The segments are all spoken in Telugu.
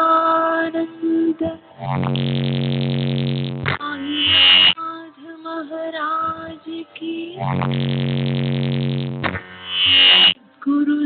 सच्चिदानंद नाथ महाराज की गुरु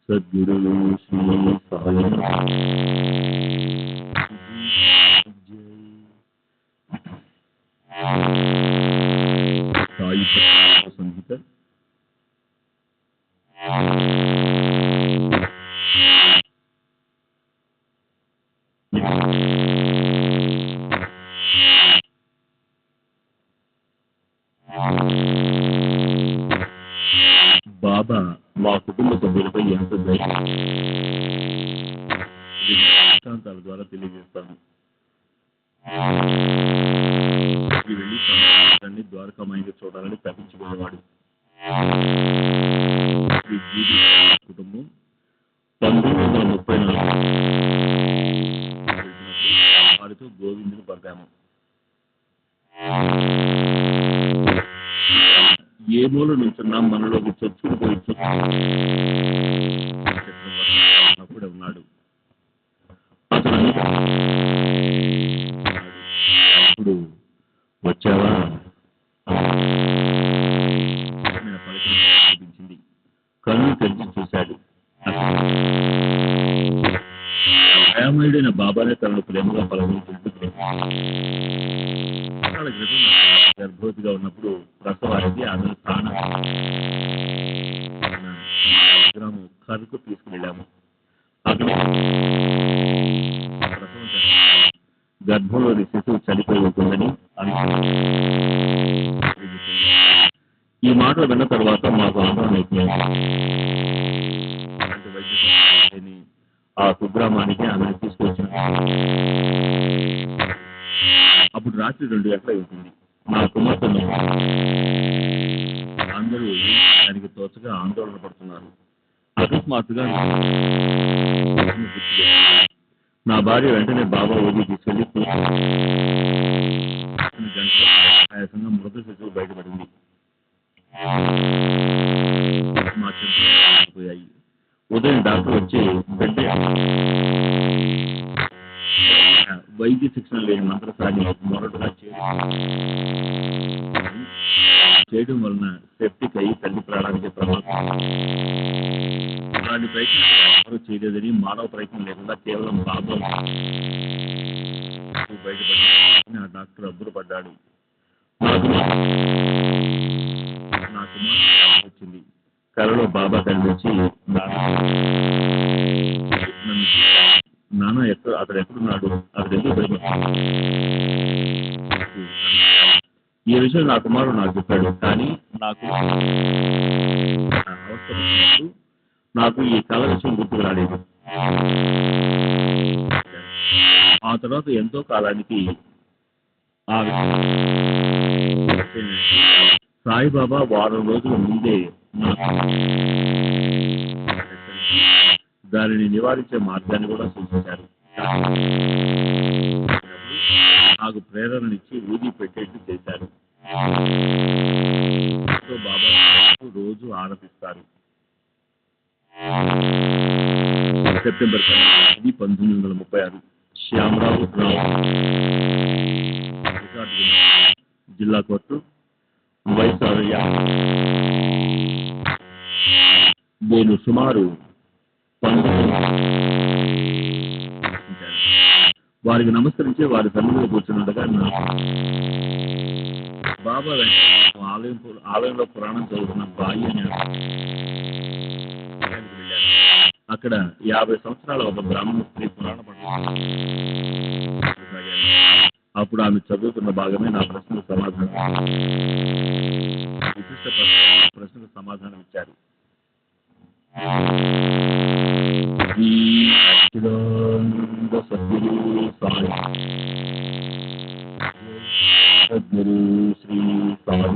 సద్గురు శ్రీ సాయి సంహిత బాబా మా కుటుంబ సభ్యులపై ఎంత దృష్టాంతాల ద్వారా తెలియజేస్తాను. వెళ్ళి సమాజాన్ని ద్వారకామాయిగా చూడాలని తప్పించుకునేవాడు. కుటుంబం 1934 వారితో గోవిందుని పడ్డాము. ఏ మూల నుంచున్నా మనలోకి చొచ్చుకుపోయి అప్పుడే ఉన్నాడు. అతను ఇప్పుడు వచ్చావా చూపించింది. కన్ను తెరిచి చూశాడు. దయామయుడైన బాబానే తనను ప్రేమగా పలకరించుకుంటూ గర్భవతిగా ఉన్నప్పుడు ప్రసవానికి ఆమెను గ్రామం ఖర్కు తీసుకువెళ్ళాము. అక్కడ గర్భంలోని శిశువు చనిపోయి ఉంటుందని ఈ మాటలు విన్న తర్వాత మాకు ఆందోళన అయిపోయింది. ఆ కుగ్రామానికి ఆమెను తీసుకొచ్చిన అప్పుడు రాత్రి 2 గంటల అవుతుంది. నా కుమార్తెను అందరూ దానికి తోచగా ఆందోళన పడుతున్నారు. అకస్మాత్తుగా నా భార్య వెంటనే బాబా ఊరికి తీసుకెళ్లి గంటల ఆయాసంగా మృత శిశువు బయటపడింది. మా చింతలు పోయాయి. ఉదయం డాక్టర్ వచ్చి బిడ్డ వైద్య శిక్షణ లేని మంత్రసాని మొరటుగా చేయడం వలన సెప్టిక్ అయి తల్లి ప్రాణానికి ప్రమాదం. అలాంటి ప్రయత్నం ఎవరు చేయలేదని, మానవ ప్రయత్నం లేకుండా కేవలం బాబా బయటపడి ఆ డాక్టర్ అబ్బురపడ్డాడు. నా కుమారుడు వచ్చింది. కలలో బాబా కనిపించి నాన్న అతడు ఎక్కడున్నాడు, అతడు ఎందుకు భయపడుతున్నాడు? ఈ విషయం నా కుమారుడు నాకు చెప్పాడు. కానీ నాకు అవసరం నాకు ఈ కళ విషయం గుర్తుకు రాలేదు. ఆ తర్వాత ఎంతో కాలానికి ఆ సాయిబాబా వారం రోజుల ముందే దానిని నివారించే మార్గాన్ని కూడా సూచించారు. నాకు ప్రేరణనిచ్చి ఊది పెట్టేట్టు చేశారు. బాబా రోజు ఆరాధిస్తారు. సెప్టెంబర్ 1936 శ్యామరావు జిల్లా కోర్టు వయసు నేను సుమారు వారికి నమస్కరించి వారి సన్నిధిలో కూర్చున్నట్టుగా బాబా ఆలయంలో పురాణం చదువుతున్న బాయి అని అక్కడ 50 సంవత్సరాల ఒక బ్రాహ్మణ స్త్రీ పురాణ పఠనం. అప్పుడు ఆమె చదువుతున్న భాగమే నా ప్రశ్నకు సమాధానం విశిష్ట ప్రశ్నకు సమాధానం ఇచ్చారు. సద్గురు శ్రీ సాయి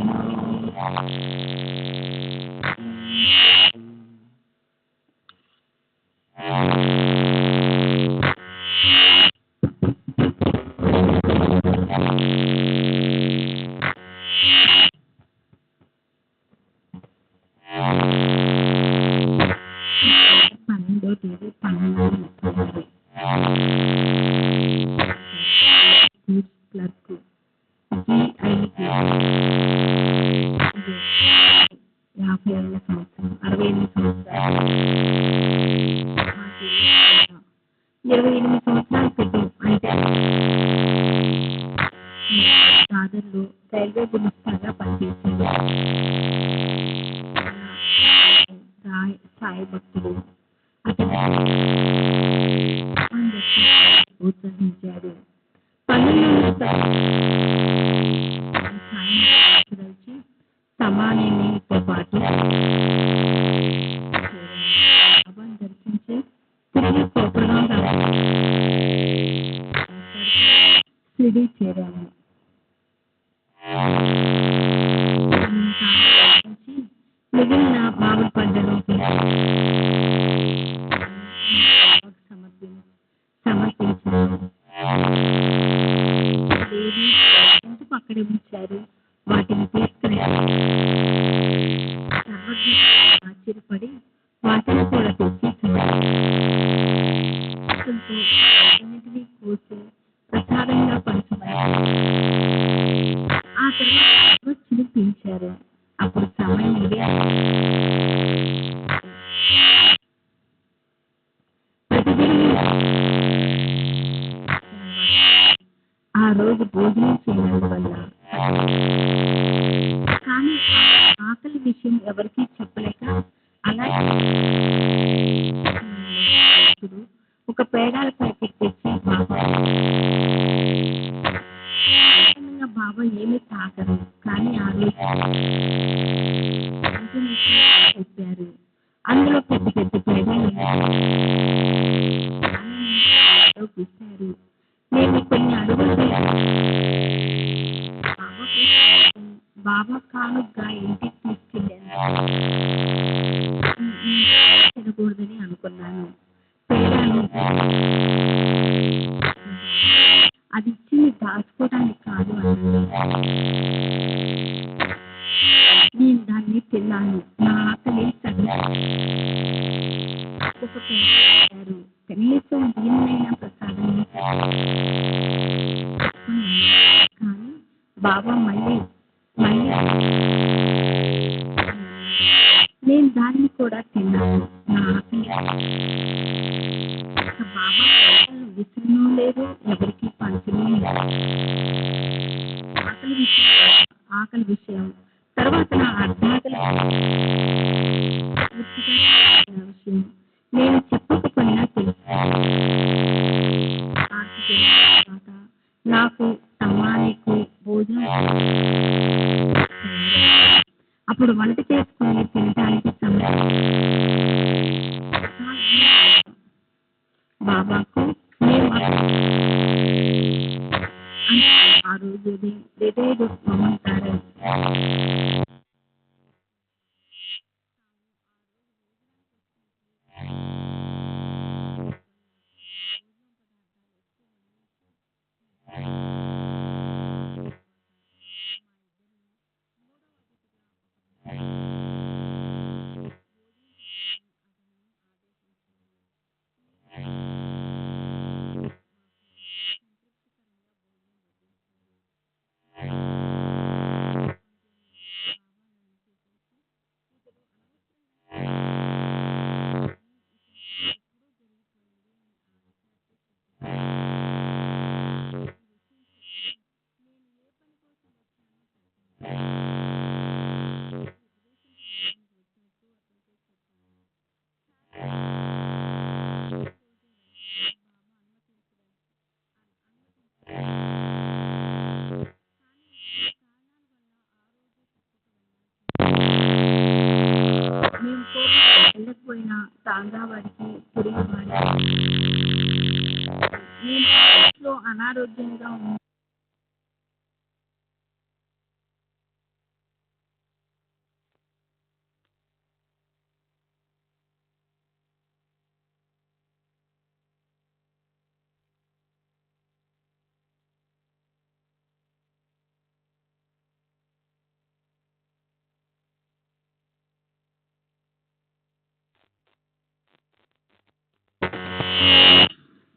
బాబా కానుగ్గా ఇంటికి తీసుకెళ్ళాను. తినకూడదని అనుకున్నాను. పేడాను అది ఇచ్చింది దాచుకోవడానికి కాదు అన్నాడు. నేను దాన్ని తిన్నాను. నా ఆకలి ఒక పేడ ఇచ్చారు. కనీసం దీన్నైనా ప్రసాదం కానీ బాబా మళ్ళీ మళ్ళీ నేను దాన్ని కూడా తిన్నాను. నా ఆకలి బాబా విసురునూ లేదు, ఎవరికి పంచను లేదు. ఆకలి విషయం తర్వాత నా అర్ధాకలి విషయం నేను చెప్పకపోయినా తెలుసు. తర్వాత నాకు తమ్మానికి భోజనం అప్పుడు వంట చేసుకుని తినడానికి సమయం బాబాకు మేము ఆ రోజు ఏదేదో మమ్మంటారు. వెళ్ళకపోయినా తాంగావాడికి తిరిగివాడికి నేను అనారోగ్యంగా ఉన్న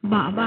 బాబా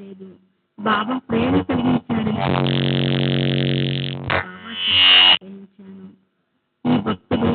లేదు. బాబా ప్రేమ కలిగించాడు. బాబా ప్రేమించాను. ఈ భక్తుడు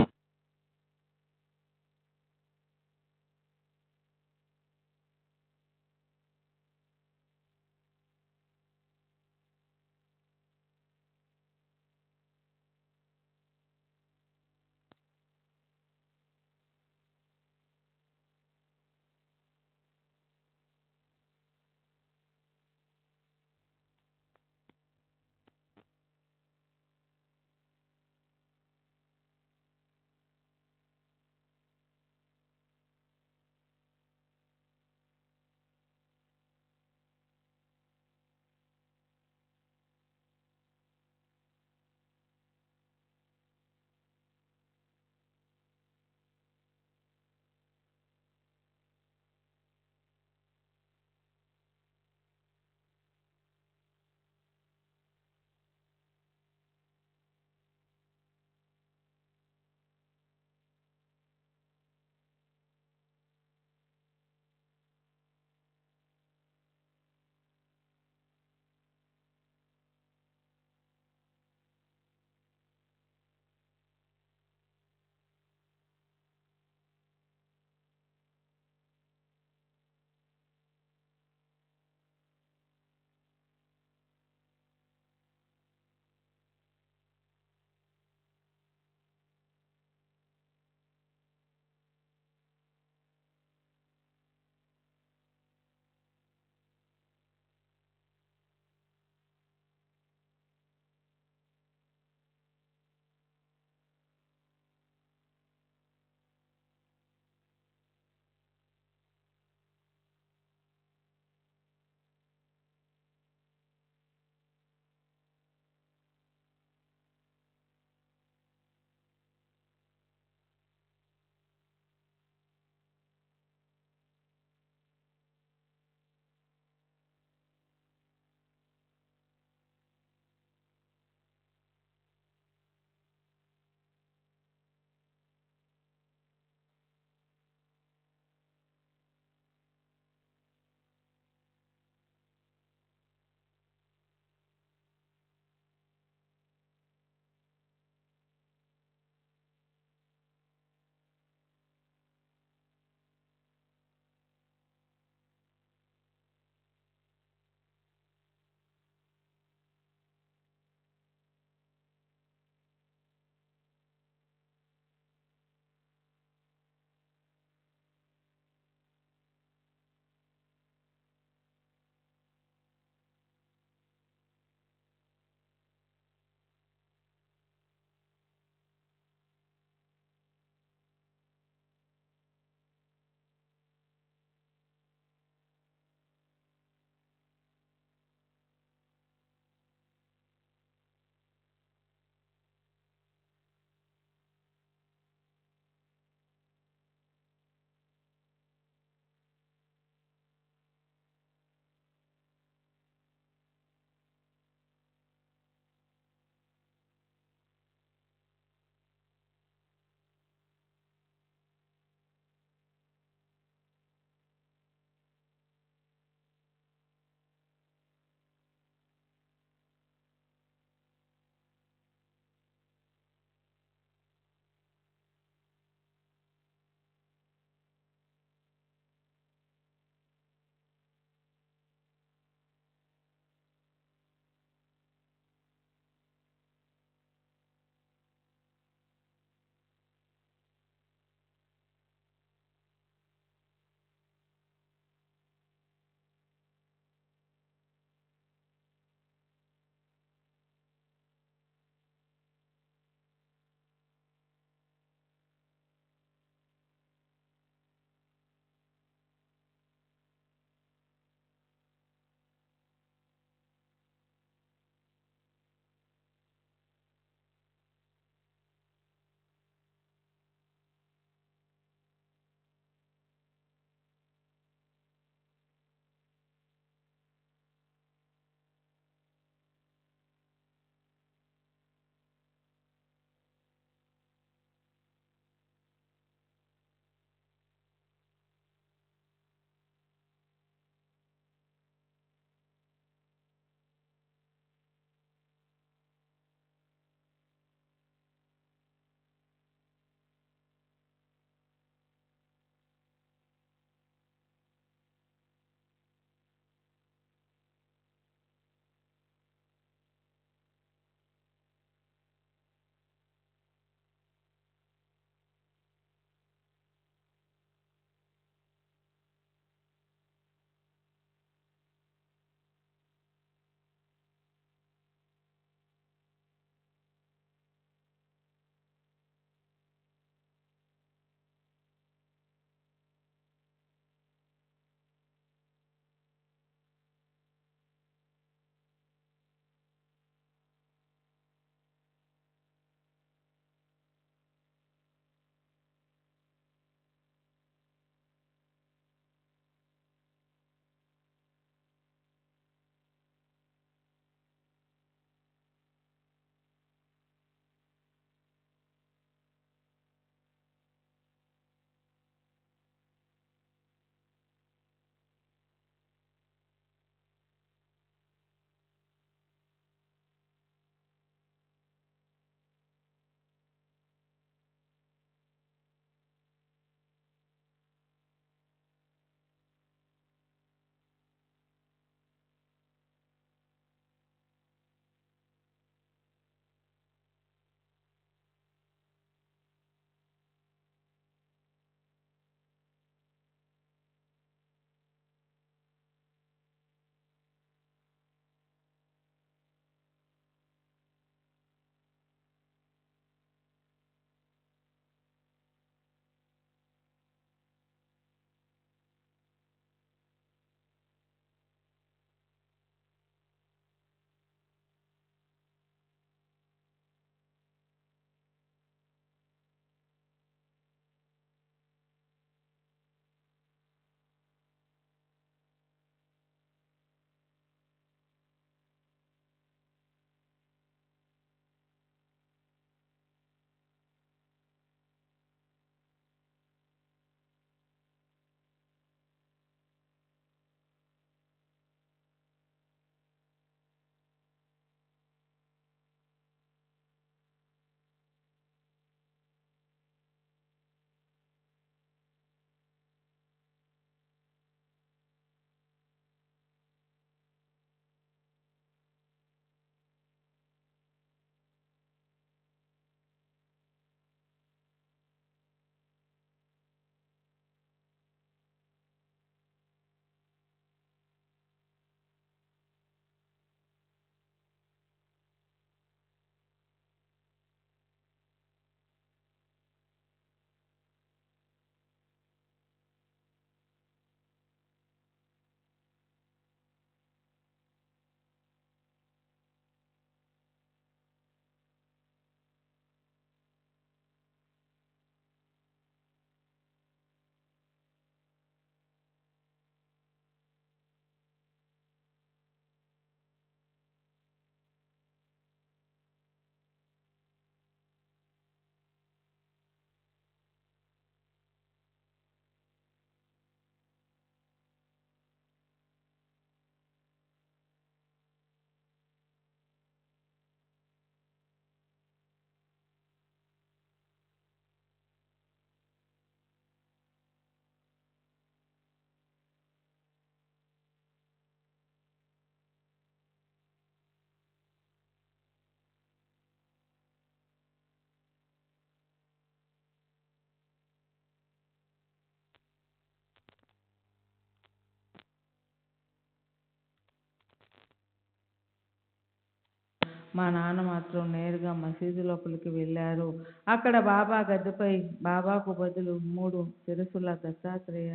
మా నాన్న మాత్రం నేరుగా మసీదు లోపలికి వెళ్ళారు. అక్కడ బాబా గద్దెపై బాబాకు బదులు 3 శిరస్సుల దత్తాత్రేయ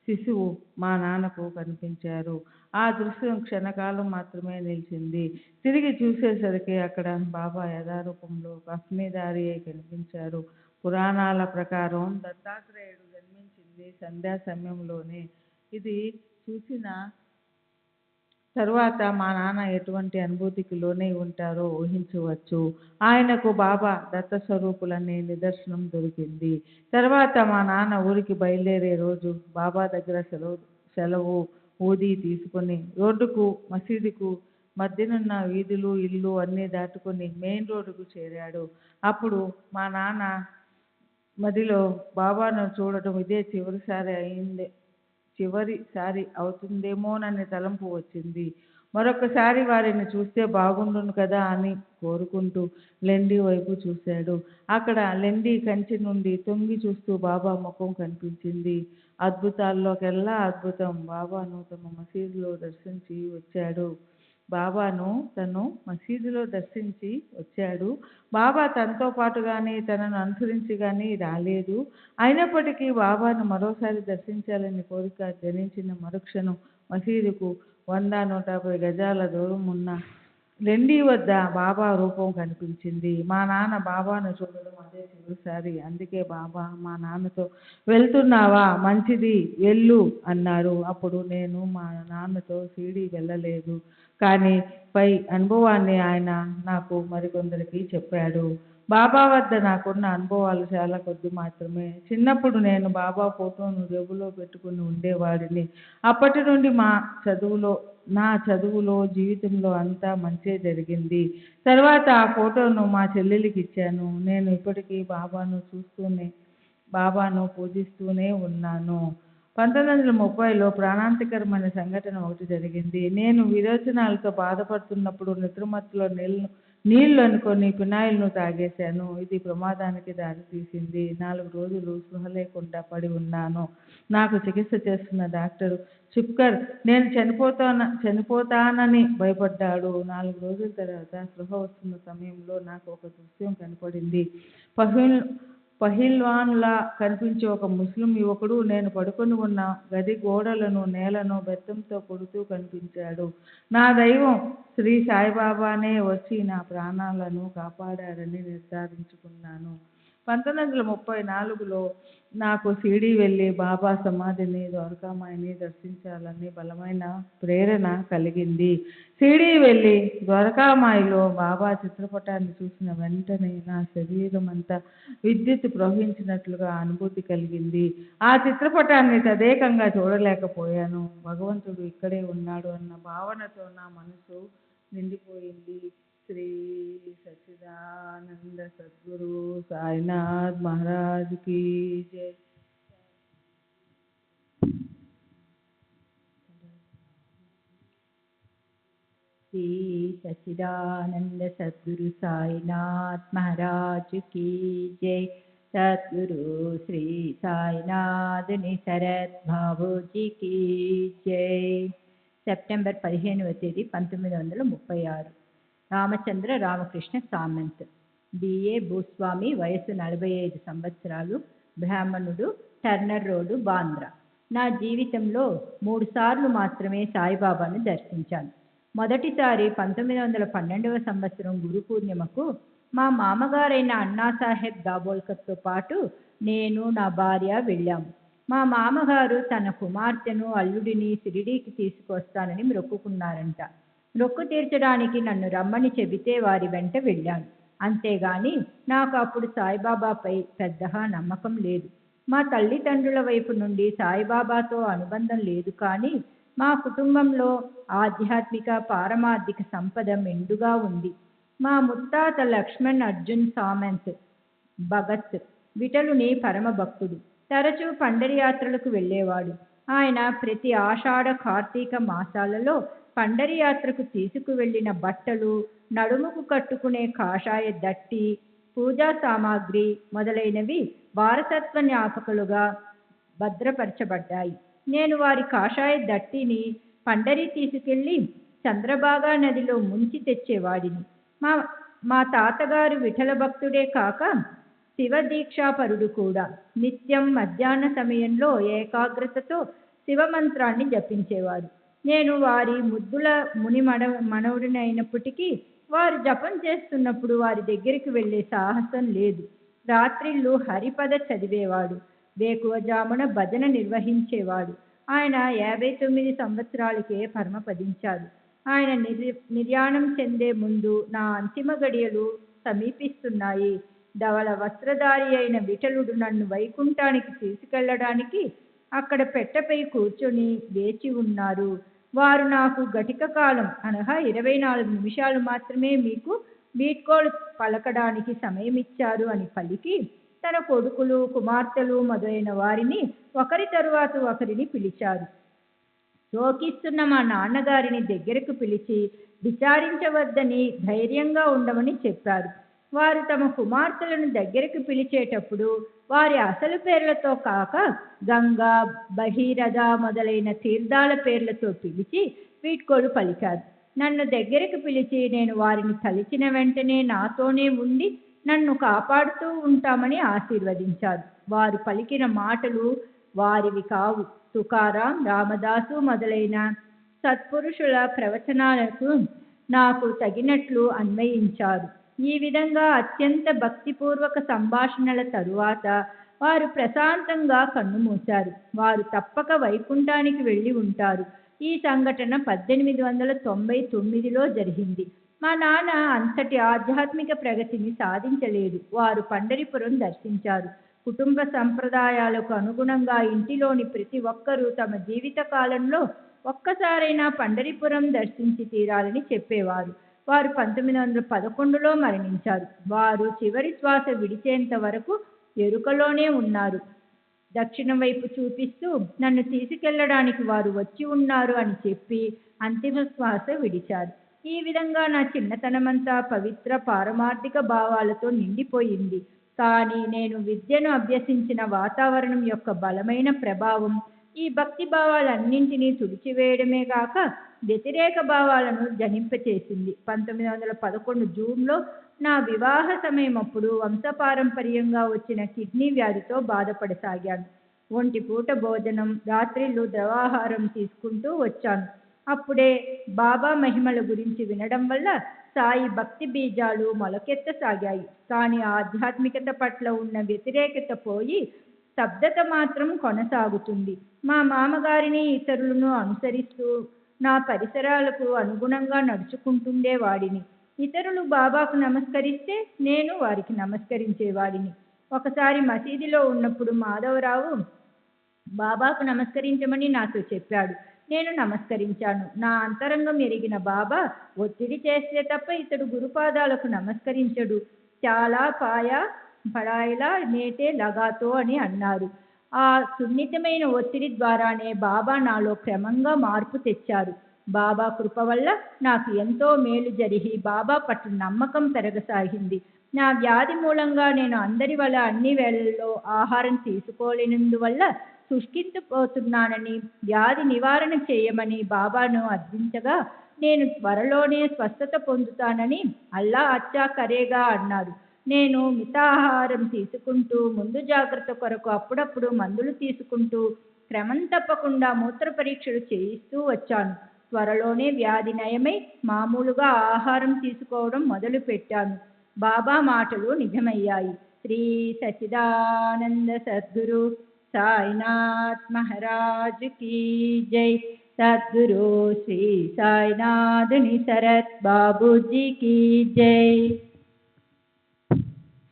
శిశువు మా నాన్నకు కనిపించారు. ఆ దృశ్యం క్షణకాలం మాత్రమే నిలిచింది. తిరిగి చూసేసరికి అక్కడ బాబా యథారూపంలో కఫ్నీదారి అయి కనిపించారు. పురాణాల ప్రకారం దత్తాత్రేయుడు జన్మించింది సంధ్యా సమయంలోనే. ఇది చూసిన తరువాత మా నాన్న ఎటువంటి అనుభూతికి లోనై ఉంటారో ఊహించవచ్చు. ఆయనకు బాబా దత్తస్వరూపులనే నిదర్శనం దొరికింది. తర్వాత మా నాన్న ఊరికి బయలుదేరే రోజు బాబా దగ్గర సెలవు ఊది తీసుకొని రోడ్డుకు మసీదుకు మధ్యనున్న వీధులు ఇల్లు అన్నీ దాటుకొని మెయిన్ రోడ్డుకు చేరాడు. అప్పుడు మా నాన్న మదిలో బాబాను చూడటం ఇదే చివరిసారి అవుతుందేమోనని తలంపు వచ్చింది. మరొకసారి వారిని చూస్తే బాగుండును కదా అని కోరుకుంటూ లెండి వైపు చూశాడు. అక్కడ లెండి కంచె నుండి తొంగి చూస్తూ బాబా ముఖం కనిపించింది. అద్భుతాల్లోకెల్లా అద్భుతం. బాబాను తను మసీదులో దర్శించి వచ్చాడు. బాబా తనతో పాటు కానీ తనను అనుసరించి కానీ రాలేదు. అయినప్పటికీ బాబాను మరోసారి దర్శించాలని కోరిక జనించిన మరుక్షణం మసీదుకు 100-150 గజాల దూరం ఉన్న లెండి వద్ద బాబా రూపం కనిపించింది. మా నాన్న బాబాను చూడడం అదే చివరిసారి. అందుకే బాబా మా నాన్నతో వెళ్తున్నావా, మంచిది వెళ్ళు అన్నారు. అప్పుడు నేను మా నాన్నతో షిరిడీ వెళ్ళలేదు. కానీ పై అనుభవాన్ని ఆయన నాకు మరికొందరికి చెప్పాడు. బాబా వద్ద నాకున్న అనుభవాలు చాలా కొద్ది మాత్రమే. చిన్నప్పుడు నేను బాబా ఫోటోను జేబులో పెట్టుకుని ఉండేవాడిని. అప్పటి నుండి నా చదువులో జీవితంలో అంతా మంచే జరిగింది. తర్వాత ఆ ఫోటోను మా చెల్లెలికి ఇచ్చాను. నేను ఇప్పటికీ బాబాను పూజిస్తూనే ఉన్నాను. 1930లో ప్రాణాంతకరమైన సంఘటన ఒకటి జరిగింది. నేను విరోచనాలతో బాధపడుతున్నప్పుడు నిద్రమత్తులో నీళ్లు అనుకొని ఫినాయిల్ను తాగేశాను. ఇది ప్రమాదానికి దారితీసింది. 4 రోజులు స్పృహ లేకుండా పడి ఉన్నాను. నాకు చికిత్స చేస్తున్న డాక్టర్ చిప్కర్ నేను చనిపోతానని భయపడ్డాడు. 4 రోజుల తర్వాత స్పృహ వస్తున్న సమయంలో నాకు ఒక దృశ్యం కనపడింది. పహిల్వాన్లా కనిపించే ఒక ముస్లిం యువకుడు నేను పడుకొని ఉన్న గది గోడలను నేలను బెత్తంతో కొడుతూ కనిపించాడు. నా దైవం శ్రీ సాయిబాబానే వచ్చి నా ప్రాణాలను కాపాడారని నిర్ధారించుకున్నాను. 1934లో నాకు షిరిడీ వెళ్ళి బాబా సమాధిని ద్వారకామాయిని దర్శించాలని బలమైన ప్రేరణ కలిగింది. షిరిడీ వెళ్ళి ద్వారకామాయిలో బాబా చిత్రపటాన్ని చూసిన వెంటనే నా శరీరం అంతా విద్యుత్ ప్రవహించినట్లుగా అనుభూతి కలిగింది. ఆ చిత్రపటాన్ని తదేకంగా చూడలేకపోయాను. భగవంతుడు ఇక్కడే ఉన్నాడు అన్న భావనతో నా మనసు నిండిపోయింది. శ్రీ సచ్చిదానంద సద్గురు సాయినాథ్ మహారాజ్ కీ జై. శ్రీ సచ్చిదానంద సద్గురు సాయినాథ్ మహారాజ్ కీ జై. సద్గురు శ్రీ సాయినాథుని శరత్ బాబూజీ కీ జై. సెప్టెంబర్ 15వ తేదీ 1936. రామచంద్ర రామకృష్ణ సామంత్, బిఏ భూస్వామి, వయసు 45 సంవత్సరాలు, బ్రాహ్మణుడు, టర్నర్ రోడ్డు, బాంద్రా. నా జీవితంలో 3 సార్లు మాత్రమే సాయిబాబాను దర్శించాను. మొదటిసారి 1912వ సంవత్సరం గురు పూర్ణిమకు మా మామగారైన అన్నాసాహెబ్ దాబోల్కర్తో పాటు నేను, నా భార్య వెళ్ళాము. మా మామగారు తన కుమార్తెను అల్లుడిని షిరిడీకి తీసుకొస్తానని మొక్కుకున్నారంట. మొక్కు తీర్చడానికి నన్ను రమ్మని చెబితే వారి వెంట వెళ్ళాను. అంతేగాని నాకు అప్పుడు సాయిబాబాపై పెద్దగా నమ్మకం లేదు. మా తల్లిదండ్రుల వైపు నుండి సాయిబాబాతో అనుబంధం లేదు. కానీ మా కుటుంబంలో ఆధ్యాత్మిక పారమార్థిక సంపద మెండుగా ఉంది. మా ముత్తాత లక్ష్మణ్ అర్జున్ సామంత్ భగత్ విఠలుని పరమ భక్తుడు. తరచూ పండరి యాత్రలకు వెళ్ళేవాడు. ఆయన ప్రతి ఆషాఢ కార్తీక మాసాలలో పండరి యాత్రకు తీసుకువెళ్ళిన బట్టలు, నడుముకు కట్టుకునే కాషాయ దట్టి, పూజా సామాగ్రి మొదలైనవి వారసత్వ జ్ఞాపకాలుగా భద్రపరచబడ్డాయి. నేను వారి కాషాయ దట్టిని పండరి తీసుకెళ్లి చంద్రభాగా నదిలో ముంచి తెచ్చేవాడిని. మా మా తాతగారు విఠల భక్తుడే కాక శివదీక్షాపరుడు కూడా. నిత్యం మధ్యాహ్న సమయంలో ఏకాగ్రతతో శివమంత్రాన్ని జపించేవారు. నేను వారి ముద్దుల ముని మనవుడినైనప్పటికీ వారు జపం చేస్తున్నప్పుడు వారి దగ్గరికి వెళ్ళే సాహసం లేదు. రాత్రిళ్ళు హరిపద చదివేవాడు. వేకువజామున భజన నిర్వహించేవాడు. ఆయన 59 సంవత్సరాలకే పరమపదించారు. ఆయన నిర్యాణం చెందే ముందు నా అంతిమ గడియలు సమీపిస్తున్నాయి. ధవళ వస్త్రధారి అయిన విఠలుడు నన్ను వైకుంఠానికి తీసుకెళ్లడానికి అక్కడ పెట్టెపై కూర్చొని వేచి ఉన్నారు. వారు నాకు గటిక కాలం అనగా 24 నిమిషాలు మాత్రమే మీకు వీడ్కోలు పలకడానికి సమయమిచ్చారు అని పలికి తన కొడుకులు కుమార్తెలు మొదలైన వారిని ఒకరి తరువాత ఒకరిని పిలిచారు. శోకిస్తున్న మా నాన్నగారిని దగ్గరకు పిలిచి విచారించవద్దని ధైర్యంగా ఉండమని చెప్పారు. వారు తమ కుమార్తెలను దగ్గరకు పిలిచేటప్పుడు వారి అసలు పేర్లతో కాక గంగా భగీరథ మొదలైన తీర్థాల పేర్లతో పిలిచి వీడ్కోలు పలికారు. నన్ను దగ్గరకు పిలిచి నేను వారిని తలిచిన వెంటనే నాతోనే ఉండి నన్ను కాపాడుతూ ఉంటామని ఆశీర్వదించారు. వారు పలికిన మాటలు వారివి కావు. తుకారాం, రామదాసు మొదలైన సత్పురుషుల ప్రవచనాలకు నాకు తగినట్లు అన్వయించారు. ఈ విధంగా అత్యంత భక్తిపూర్వక సంభాషణల తరువాత వారు ప్రశాంతంగా కన్నుమూశారు. వారు తప్పక వైకుంఠానికి వెళ్ళి ఉంటారు. ఈ సంఘటన 1899లో జరిగింది. మా నాన్న అంతటి ఆధ్యాత్మిక ప్రగతిని సాధించలేదు. వారు పండరిపురం దర్శించారు. కుటుంబ సంప్రదాయాలకు అనుగుణంగా ఇంటిలోని ప్రతి ఒక్కరూ తమ జీవిత కాలంలో ఒక్కసారైనా పండరిపురం దర్శించి తీరాలని చెప్పేవారు. వారు 1911లో మరణించారు. వారు చివరి శ్వాస విడిచేంత వరకు ఎరుకలోనే ఉన్నారు. దక్షిణం వైపు చూపిస్తూ నన్ను తీసుకెళ్లడానికి వారు వచ్చి ఉన్నారు అని చెప్పి అంతిమ శ్వాస విడిచారు. ఈ విధంగా నా చిన్నతనమంతా పవిత్ర పారమార్థిక భావాలతో నిండిపోయింది. కానీ నేను విద్యను అభ్యసించిన వాతావరణం యొక్క బలమైన ప్రభావం ఈ భక్తి భావాలన్నింటినీ తుడిచివేయడమే కాక వ్యతిరేక భావాలను జనింపచేసింది. 1911 జూన్లో నా వివాహ సమయమప్పుడు వంశపారంపర్యంగా వచ్చిన కిడ్నీ వ్యాధితో బాధపడసాగాను. ఒంటిపూట భోజనం, రాత్రిళ్ళు ద్రవాహారం తీసుకుంటూ వచ్చాను. అప్పుడే బాబా మహిమల గురించి వినడం వల్ల సాయి భక్తి బీజాలు మొలకెత్తసాగాయి. కానీ ఆధ్యాత్మికత పట్ల ఉన్న వ్యతిరేకత పోయి స్తబ్దత మాత్రం కొనసాగుతుంది. మా మామగారిని ఇతరులను అనుసరిస్తూ నా పరిసరాలకు అనుగుణంగా నడుచుకుంటుండేవాడిని. ఇతరులు బాబాకు నమస్కరిస్తే నేను వారికి నమస్కరించేవాడిని. ఒకసారి మసీదులో ఉన్నప్పుడు మాధవరావు బాబాకు నమస్కరించమని నాతో చెప్పాడు. నేను నమస్కరించాను. నా అంతరంగం ఎరిగిన బాబా ఒత్తిడి చేస్తే తప్ప ఇతడు గురుపాదాలకు నమస్కరించడు. చాలా పడాయిలా నేతే లగాతో అని అన్నారు. ఆ సున్నితమైన ఒత్తిడి ద్వారానే బాబా నాలో క్రమంగా మార్పు తెచ్చారు. బాబా కృప వల్ల నాకు ఎంతో మేలు జరిగి బాబా పట్ల నమ్మకం పెరగసాగింది. నా వ్యాధి మూలంగా నేను అందరి వల్ల అన్ని వేళల్లో ఆహారం తీసుకోలేనందువల్ల శుష్కించిపోతున్నానని, వ్యాధి నివారణ చేయమని బాబాను అర్థించగా నేను త్వరలోనే స్వస్థత పొందుతానని అల్లా అచ్చా కరేగా అన్నారు. నేను మితాహారం తీసుకుంటూ ముందు జాగ్రత్త కొరకు అప్పుడప్పుడు మందులు తీసుకుంటూ క్రమం తప్పకుండా మూత్ర పరీక్షలు చేయిస్తూ వచ్చాను. త్వరలోనే వ్యాధి నయమై మామూలుగా ఆహారం తీసుకోవడం మొదలు పెట్టాను. బాబా మాటలు నిజమయ్యాయి. శ్రీ సచ్చిదానంద సద్గురు సాయినాథ్ మహారాజ్ కీ జై. సద్గురు శ్రీ సాయినాథుని శరత్ బాబూజీ కీ జై.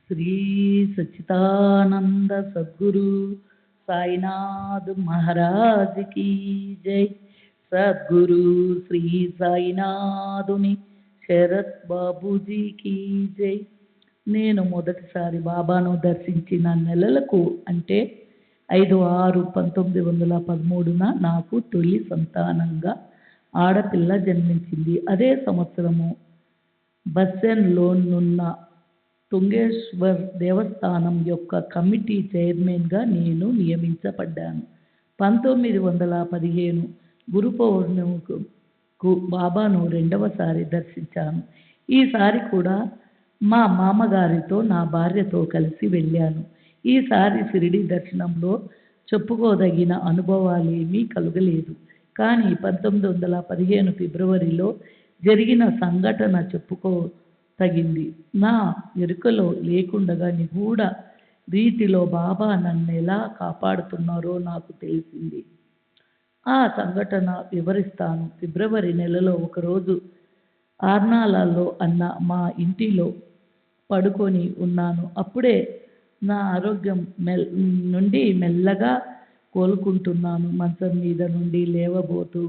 శ్రీ సచ్చిదానంద సద్గురు సాయినాథ్ మహారాజ్ కీ జై. సద్గురు శ్రీ సాయినాథుని శరత్ బాబూజీ కీ జై. నేను మొదటిసారి బాబాను దర్శించిన నెలలకు అంటే 5/6/1913 నాకు తొలి సంతానంగా ఆడపిల్ల జన్మించింది. అదే సంవత్సరము బస్సెన్లోనున్న తుంగేశ్వర్ దేవస్థానం యొక్క కమిటీ చైర్మన్గా నేను నియమించబడ్డాను. 1915 గురు పౌర్ణమికు బాబాను రెండవసారి దర్శించాను. ఈసారి కూడా మా మామగారితో నా భార్యతో కలిసి వెళ్ళాను. ఈసారి షిరిడి దర్శనంలో చెప్పుకోదగిన అనుభవాలేమీ కలుగలేదు. కానీ 1915 ఫిబ్రవరిలో జరిగిన సంఘటన చెప్పుకోతగింది. నా ఎరుకలో లేకుండగా నిగూఢ రీతిలో బాబా నన్నెలా కాపాడుతున్నారో నాకు తెలిసింది. ఆ సంఘటన వివరిస్తాను. ఫిబ్రవరి నెలలో ఒకరోజు ఆర్నాలలో అన్న మా ఇంటిలో పడుకొని ఉన్నాను. అప్పుడే నా ఆరోగ్యం నుండి మెల్లగా కోలుకుంటున్నాను. మంచం మీద నుండి లేవబోతూ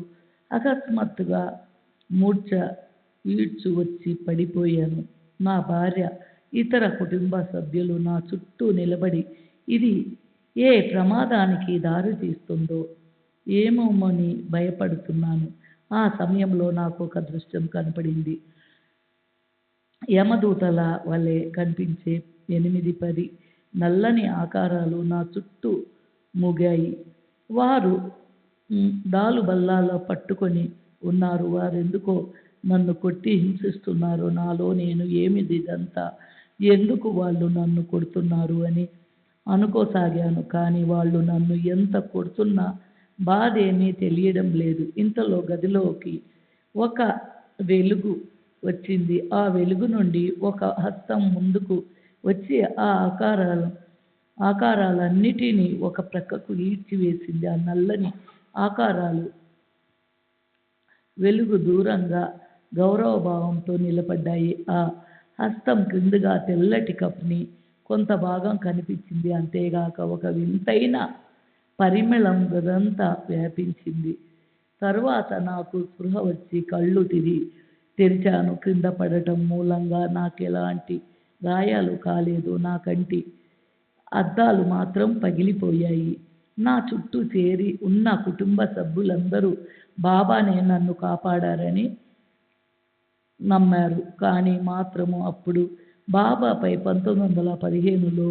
అకస్మాత్తుగా మూర్ఛ ఈడ్చు వచ్చి పడిపోయాను. నా భార్య, ఇతర కుటుంబ సభ్యులు నా చుట్టూ నిలబడి ఇది ఏ ప్రమాదానికి దారి తీస్తుందో ఏమోమని భయపడుతున్నాను. ఆ సమయంలో నాకు ఒక దృశ్యం కనపడింది. యమదూతల వలె కనిపించే 8-10 నల్లని ఆకారాలు నా చుట్టూ మూగాయి. వారు డాలు బల్లాలో పట్టుకొని ఉన్నారు. వారెందుకో నన్ను కొట్టి హింసిస్తున్నారు. నాలో నేను ఏమిదిదంతా, ఎందుకు వాళ్ళు నన్ను కొడుతున్నారు అని అనుకోసాగాను. కానీ వాళ్ళు నన్ను ఎంత కొడుతున్నా బాధేమీ తెలియడం లేదు. ఇంతలో గదిలోకి ఒక వెలుగు వచ్చింది. ఆ వెలుగు నుండి ఒక హస్తం ముందుకు వచ్చి ఆ ఆకారాలన్నిటినీ ఒక ప్రక్కకు ఈడ్చివేసింది. ఆ నల్లని ఆకారాలు వెలుగు దూరంగా గౌరవభావంతో నిలబడ్డాయి. ఆ హస్తం క్రిందగా తెల్లటి కప్పుని కొంత భాగం కనిపించింది. అంతేగాక ఒక వింతైన పరిమళం గదంతా వ్యాపించింది. తరువాత నాకు స్పృహ వచ్చి కళ్ళు తెరిచాను. క్రింద పడటం మూలంగా నాకెలాంటి గాయాలు కాలేదు. నా కంటి అద్దాలు మాత్రం పగిలిపోయాయి. నా చుట్టూ చేరి ఉన్న కుటుంబ సభ్యులందరూ బాబానే నన్ను కాపాడారని నమ్మారు. కానీ మాత్రము అప్పుడు బాబాపై 1915లో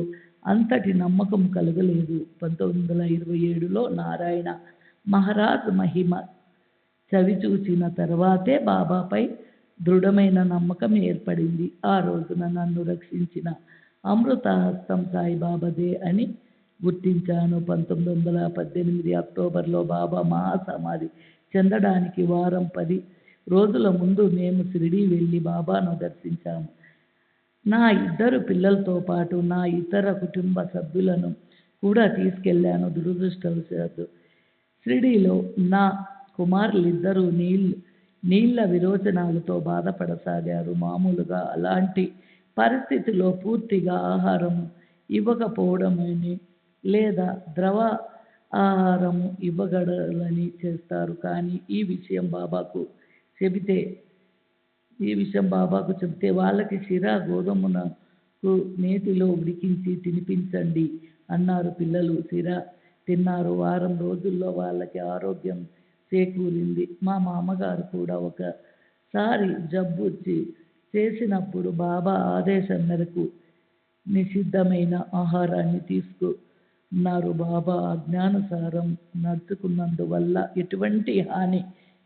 అంతటి నమ్మకం కలగలేదు. 1927లో నారాయణ మహారాజ్ మహిమ చవిచూసిన తర్వాతే బాబాపై దృఢమైన నమ్మకం ఏర్పడింది. ఆ రోజున నన్ను రక్షించిన అమృత హస్తం సాయిబాబాదే అని గుర్తించాను. 1918 అక్టోబర్లో బాబా మహాసమాధి చెందడానికి వారం 10 రోజుల ముందు మేము షిరిడీ వెళ్ళి బాబాను దర్శించాము. నా 2 పిల్లలతో పాటు నా ఇతర కుటుంబ సభ్యులను కూడా తీసుకెళ్ళాను. దురదృష్టవశాత్తు షిరిడీలో నా కుమారులిద్దరూ నీళ్ళ విరోచనాలతో బాధపడసాగారు. మామూలుగా అలాంటి పరిస్థితిలో పూర్తిగా ఆహారం ఇవ్వకపోవడమని లేదా ద్రవ ఆహారం ఇవ్వగలని చేస్తారు. కానీ ఈ విషయం బాబాకు చెబితే వాళ్ళకి షిరా గోధుమకు నేతిలో ఉడికించి తినిపించండి అన్నారు. పిల్లలు షిరా తిన్నారు. వారం రోజుల్లో వాళ్ళకి ఆరోగ్యం చేకూరింది. మా మామగారు కూడా ఒకసారి జబ్బు చేసినప్పుడు బాబా ఆదేశం మేరకు నిషిద్ధమైన ఆహారాన్ని తీసుకున్నారు. బాబా ఆజ్ఞానుసారం నడుచుకున్నందువల్ల ఎటువంటి హాని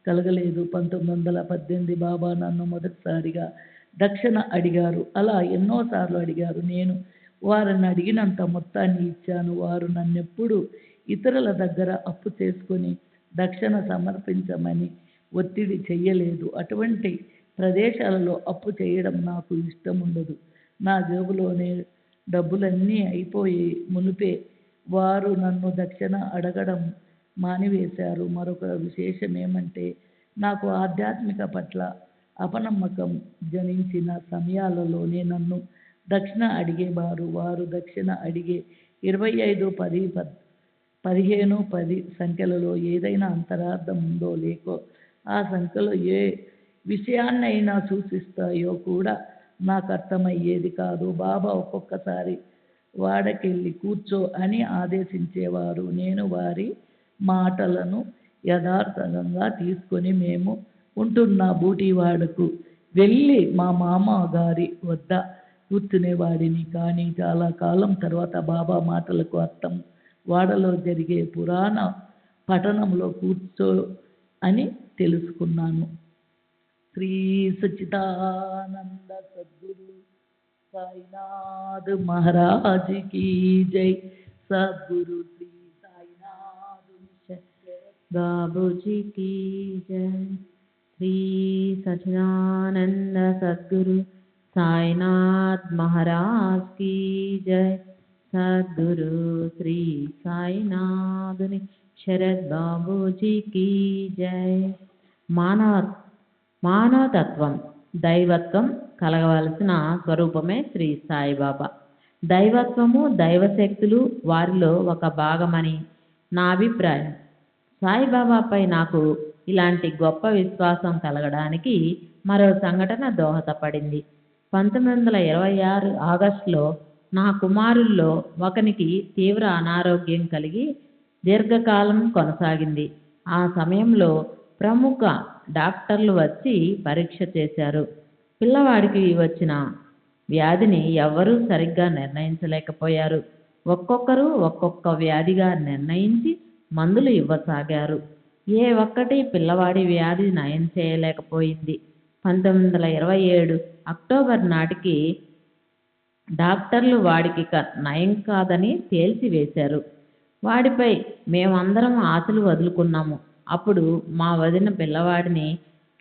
కలగలేదు. 1918 బాబా నన్ను మొదటిసారిగా దక్షిణ అడిగారు. అలా ఎన్నోసార్లు అడిగారు. నేను వారిని అడిగినంత మొత్తాన్ని ఇచ్చాను. వారు నన్నెప్పుడు ఇతరుల దగ్గర అప్పు చేసుకొని దక్షిణ సమర్పించమని ఒత్తిడి చెయ్యలేదు. అటువంటి ప్రదేశాలలో అప్పు చేయడం నాకు ఇష్టం ఉండదు. నా జేబులోనే డబ్బులన్నీ అయిపోయే మునుపే వారు నన్ను దక్షిణ అడగడం మానివేశారు. మరొక విశేషం ఏమంటే నాకు ఆధ్యాత్మిక పట్ల అపనమ్మకం జనించిన సమయాలలోనే నన్ను దక్షిణ అడిగేవారు. వారు దక్షిణ అడిగే 25, 10, 15, 10 సంఖ్యలలో ఏదైనా అంతరార్థం ఉందో లేకో ఆ సంఖ్యలో ఏ విషయాన్నైనా సూచిస్తాయో కూడా నాకు అర్థమయ్యేది కాదు. బాబా ఒక్కొక్కసారి వాడకెళ్ళి కూర్చో అని ఆదేశించేవారు. నేను వారి మాటలను యథార్థంగా తీసుకొని మేము ఉంటున్న బూటివాడకు వెళ్ళి మా మామగారి వద్ద కూర్చునేవాడిని. కానీ చాలా కాలం తర్వాత బాబా మాటలకు అర్థం వాడలో జరిగే పురాణ పఠనంలో కూర్చో అని తెలుసుకున్నాను. శ్రీ సచ్చిదానంద సద్గురు సాయినాథ్ మహారాజ్ की जय सद्गुरु श्री साईनाथ बाबूजी की जय। श्री सच्चिदानंद सद्गुरु साईनाथ महाराज की जय। सद्गुरु श्री साईनाथ शरद बाबूजी की जय। మానవతత్వం దైవత్వం కలగవలసిన స్వరూపమే శ్రీ సాయిబాబా. దైవత్వము దైవశక్తులు వారిలో ఒక భాగమని నా అభిప్రాయం. సాయిబాబాపై నాకు ఇలాంటి గొప్ప విశ్వాసం కలగడానికి మరో సంఘటన దోహదపడింది. 1926 ఆగస్టులో నా కుమారుల్లో ఒకనికి తీవ్ర అనారోగ్యం కలిగి దీర్ఘకాలం కొనసాగింది. ఆ సమయంలో ప్రముఖ డాక్టర్లు వచ్చి పరీక్ష చేశారు. పిల్లవాడికి వచ్చిన వ్యాధిని ఎవ్వరూ సరిగ్గా నిర్ణయించలేకపోయారు. ఒక్కొక్కరు ఒక్కొక్క వ్యాధిగా నిర్ణయించి మందులు ఇవ్వసాగారు. ఏ ఒక్కటి పిల్లవాడి వ్యాధి నయం చేయలేకపోయింది. 1927 అక్టోబర్ నాటికి డాక్టర్లు వాడికి నయం కాదని తేల్చివేశారు. వాడిపై మేమందరం ఆశలు వదులుకున్నాము. అప్పుడు మా వదిన పిల్లవాడిని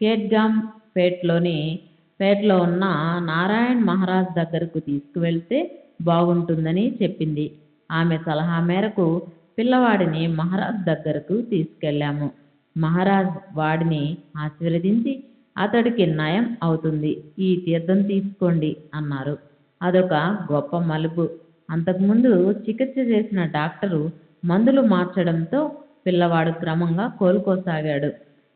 కేట్గామ్ పేటలో ఉన్న నారాయణ్ మహారాజ్ దగ్గరకు తీసుకువెళ్తే బాగుంటుందని చెప్పింది. ఆమె సలహా మేరకు పిల్లవాడిని మహారాజ్ దగ్గరకు తీసుకెళ్ళాము. మహారాజ్ వాడిని ఆశీర్వదించి అతడికి నయం అవుతుంది, ఈ తీర్థం తీసుకోండి అన్నారు. అదొక గొప్ప మలుపు. అంతకుముందు చికిత్స చేసిన డాక్టరు మందులు మార్చడంతో పిల్లవాడు క్రమంగా కోలుకోసాగాడు.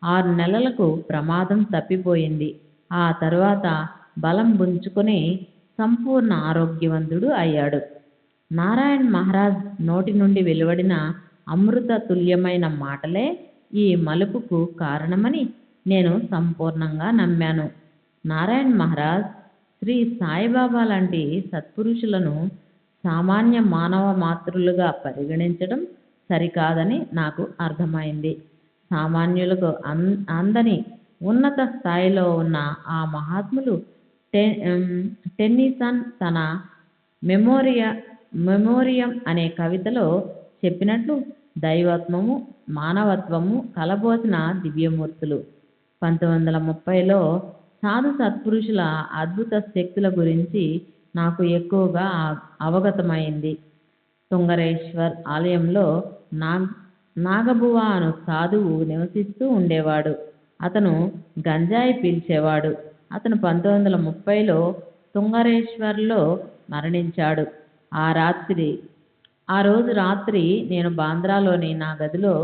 6 నెలలకు ప్రమాదం తప్పిపోయింది. ఆ తరువాత బలం పుంజుకొని సంపూర్ణ ఆరోగ్యవంతుడు అయ్యాడు. నారాయణ్ మహారాజ్ నోటి నుండి వెలువడిన అమృత తుల్యమైన మాటలే ఈ మలుపుకు కారణమని నేను సంపూర్ణంగా నమ్మాను. నారాయణ్ మహారాజ్ శ్రీ సాయిబాబా లాంటి సత్పురుషులను సామాన్య మానవ మాతృలుగా పరిగణించడం సరికాదని నాకు అర్థమైంది. సామాన్యులకు అందని ఉన్నత స్థాయిలో ఉన్న ఆ మహాత్ములు టెన్నిసన్ తన మెమోరియం అనే కవితలో చెప్పినట్లు దైవత్వము మానవత్వము కలబోసిన దివ్యమూర్తులు. 1930లో సాధు సత్పురుషుల అద్భుత శక్తుల గురించి నాకు ఎక్కువగా అవగతమైంది. తుంగరేశ్వర్ ఆలయంలో నాగబువ అను సాధువు నివసిస్తూ ఉండేవాడు. అతను గంజాయి పీల్చేవాడు. అతను 1930లో తుంగరేశ్వర్లో మరణించాడు. ఆ రోజు రాత్రి నేను బాంద్రాలోని నా గదిలో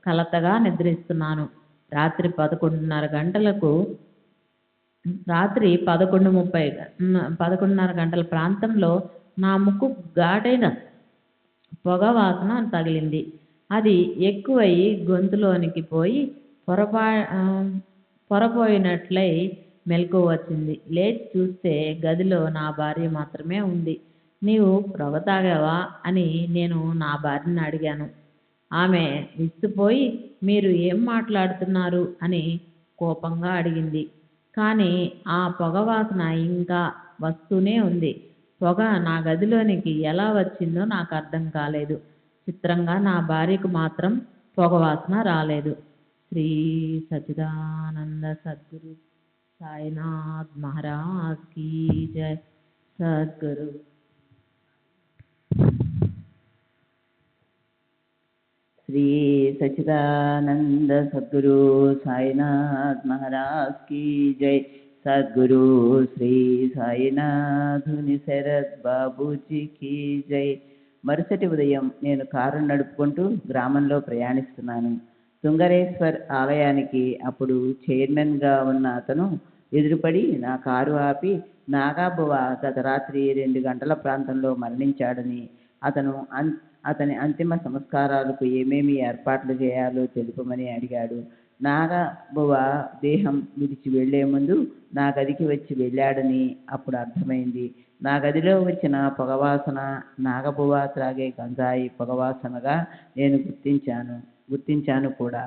కలతగా నిద్రిస్తున్నాను. రాత్రి 11:30 గంటల ప్రాంతంలో నా ముక్కు ఘాటైన పొగ వాసన తగిలింది. అది ఎక్కువై గొంతులోనికి పోయి పొరపోయినట్లై మెలకువ వచ్చింది. లేచి చూస్తే గదిలో నా భార్య మాత్రమే ఉంది. నీవు పొగ తాగావా అని నేను నా భార్యను అడిగాను. ఆమె విస్తుపోయి మీరు ఏం మాట్లాడుతున్నారు అని కోపంగా అడిగింది. కానీ ఆ పొగ వాసన ఇంకా వస్తూనే ఉంది. పొగ నా గదిలోనికి ఎలా వచ్చిందో నాకు అర్థం కాలేదు. చిత్రంగా నా భార్యకు మాత్రం పొగ వాసన రాలేదు. శ్రీ సచ్చిదానంద సద్గురు సాయినాథ్ మహారాజ్ की जय। सद्गुरु श्री सच्चिदानंद सद्गुरु साईनाथ महाराज की जय। सद्गुरु श्री साईनाथ शरद बाबूजी की जय। మరుసటి ఉదయం నేను కారు నడుపుకుంటూ గ్రామంలో ప్రయాణిస్తున్నాను. తుంగరేశ్వర్ ఆలయానికి అప్పుడు చైర్మన్గా ఉన్న అతను ఎదురుపడి నా కారు ఆపి నాగాబువ గత రాత్రి 2 గంటల ప్రాంతంలో మరణించాడని, అతని అంతిమ సంస్కారాలకు ఏమేమి ఏర్పాట్లు చేయాలో తెలుపమని అడిగాడు. నాగబువ దేహం విడిచి వెళ్లే ముందు నా గదికి వచ్చి వెళ్ళాడని అప్పుడు అర్థమైంది. నా గదిలో వచ్చిన పొగవాసన నాగబువ త్రాగే గంజాయి పొగవాసనగా నేను గుర్తించాను కూడా.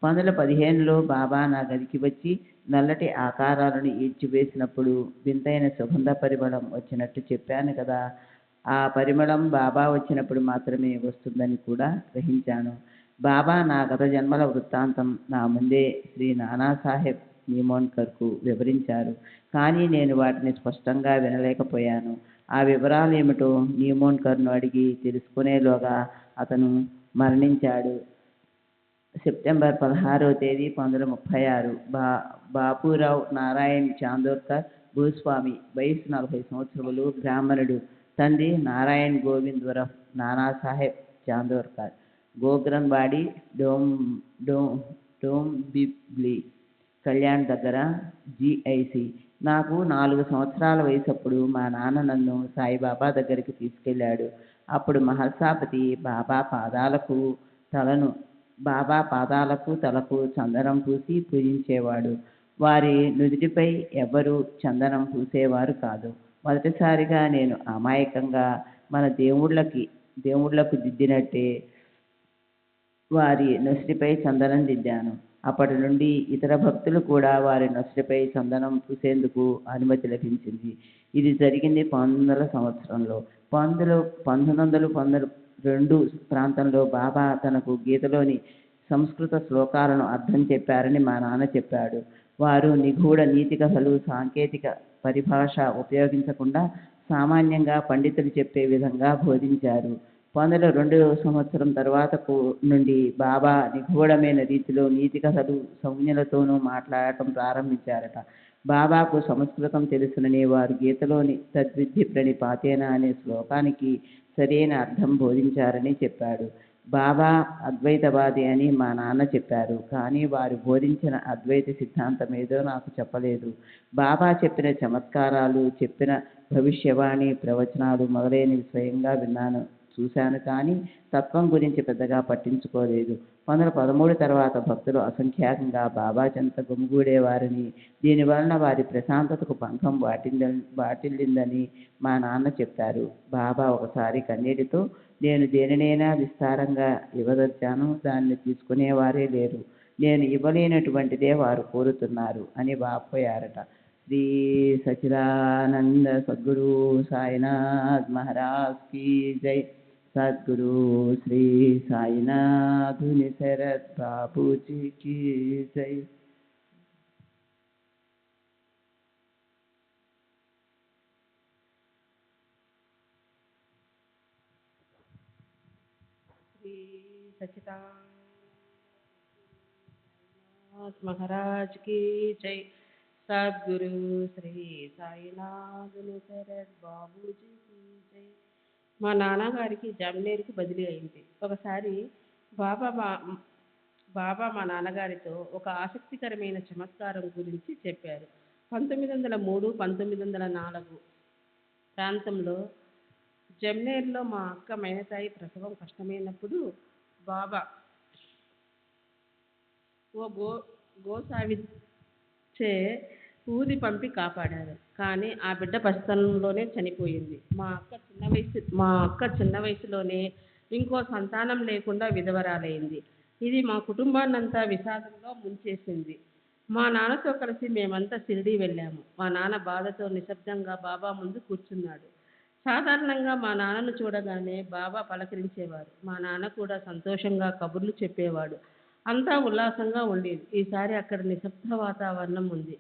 2015లో బాబా నా గదికి వచ్చి నల్లటి ఆకారాలను ఈడ్చివేసినప్పుడు వింతైన సుగంధ పరిమళం వచ్చినట్టు చెప్పాను కదా. ఆ పరిమళం బాబా వచ్చినప్పుడు మాత్రమే వస్తుందని కూడా గ్రహించాను. బాబా నా గత జన్మల వృత్తాంతం నా ముందే శ్రీ నానాసాహెబ్ నీమోన్కర్కు వివరించారు. కానీ నేను వాటిని స్పష్టంగా వినలేకపోయాను. ఆ వివరాలు ఏమిటో నీమోన్కర్ను అడిగి తెలుసుకునేలోగా అతను మరణించాడు. సెప్టెంబర్ 16వ తేదీ 1936. బాపురావు నారాయణ్ చాందోర్కర్ భూస్వామి, వయసు 40 సంవత్సరములు, బ్రాహ్మణుడు. తండ్రి నారాయణ్ గోవింద్ ఉరఫ్ నానాసాహెబ్ చాందోర్కర్, గోగ్రన్వాడి, డోంబిబ్లీ, కళ్యాణ్ దగ్గర, GIC. నాకు 4 సంవత్సరాల వయసప్పుడు మా నాన్న నన్ను సాయిబాబా దగ్గరికి తీసుకెళ్ళాడు. అప్పుడు మహల్సాపతి బాబా పాదాలకు తలకు చందనం పూసి పూజించేవాడు. వారి నుదిటిపై ఎవ్వరూ చందనం పూసేవారు కాదు. మొదటిసారిగా నేను అమాయకంగా మన దేవుళ్ళకు దిద్దినట్టే వారి నొసటిపై చందనం దిద్దాను. అప్పటి నుండి ఇతర భక్తులు కూడా వారి నొసటిపై చందనం పూసేందుకు అనుమతి లభించింది. ఇది జరిగింది 1900 సంవత్సరంలో. 1912 ప్రాంతంలో బాబా తనకు గీతలోని సంస్కృత శ్లోకాలను అర్థం చెప్పారని మా నాన్న చెప్పాడు. వారు నిగూఢ నీతి కథలు, సాంకేతిక పరిభాష ఉపయోగించకుండా సామాన్యంగా పండితులు చెప్పే విధంగా బోధించారు. 1902 సంవత్సరం తర్వాత నుండి బాబా నిగూఢమైన రీతిలో నీతి కథలు సంజ్ఞలతోనూ మాట్లాడటం ప్రారంభించారట. బాబాకు సంస్కృతం తెలుసునని వారు గీతలోని తద్విద్ధి ప్రణిపాతేన అనే శ్లోకానికి సరైన అర్థం బోధించారని చెప్పాడు. బాబా అద్వైతవాది అని మా నాన్న చెప్పారు. కానీ వారు బోధించిన అద్వైత సిద్ధాంతం ఏదో నాకు చెప్పలేదు. బాబా చెప్పిన చమత్కారాలు, చెప్పిన భవిష్యవాణి, ప్రవచనాలు మొదలైనవి స్వయంగా విన్నాను, చూశాను. కానీ తత్వం గురించి పెద్దగా పట్టించుకోలేదు. 1913 తర్వాత భక్తులు అసంఖ్యాకంగా బాబా చెంత గుమిగూడేవారని, దీనివలన వారి ప్రశాంతతకు భంగం వాటిల్లిందని మా నాన్న చెప్పారు. బాబా ఒకసారి కన్నీటితో, నేను దేనినైనా విస్తారంగా ఇవ్వదలిచాను, దాన్ని తీసుకునేవారే లేరు, నేను ఇవ్వలేనటువంటిదే వారు కోరుతున్నారు అని వాపోయారట. శ్రీ సచ్చిదానంద సద్గురు సాయినాథ్ మహారాజ్ కీ జై. సద్గురు శ్రీ సాయినాథుని శరత్ బాబూజీ కీ జై. శ్రీ సచ్చిదానంద మహారాజ్ కీ జై. సద్గురు శ్రీ సాయినాథుని శరత్ బాబూజీ కీ జై. మా నాన్నగారికి జమ్నేరుకు బదిలీ అయింది. ఒకసారి బాబా మా నాన్నగారితో ఒక ఆసక్తికరమైన చమత్కారం గురించి చెప్పారు. 1903, 1904 ప్రాంతంలో జమ్నేరులో మా అక్క మైనతాయి ప్రసవం కష్టమైనప్పుడు బాబా ఓ గోసావిచే ఊది పంపి కాపాడారు. కానీ ఆ బిడ్డ పసితనంలోనే చనిపోయింది. మా అక్క చిన్న వయసులోనే ఇంకో సంతానం లేకుండా విధవరాలైంది. ఇది మా కుటుంబాన్నంతా విషాదంలో ముంచేసింది. మా నాన్నతో కలిసి మేమంతా షిరిడీ వెళ్ళాము. మా నాన్న బాధతో నిశ్శబ్దంగా బాబా ముందు కూర్చున్నాడు. సాధారణంగా మా నాన్నను చూడగానే బాబా పలకరించేవారు. మా నాన్న కూడా సంతోషంగా కబుర్లు చెప్పేవాడు. అంతా ఉల్లాసంగా ఉండేది. ఈసారి అక్కడ నిశ్శబ్ద వాతావరణం ఉంది.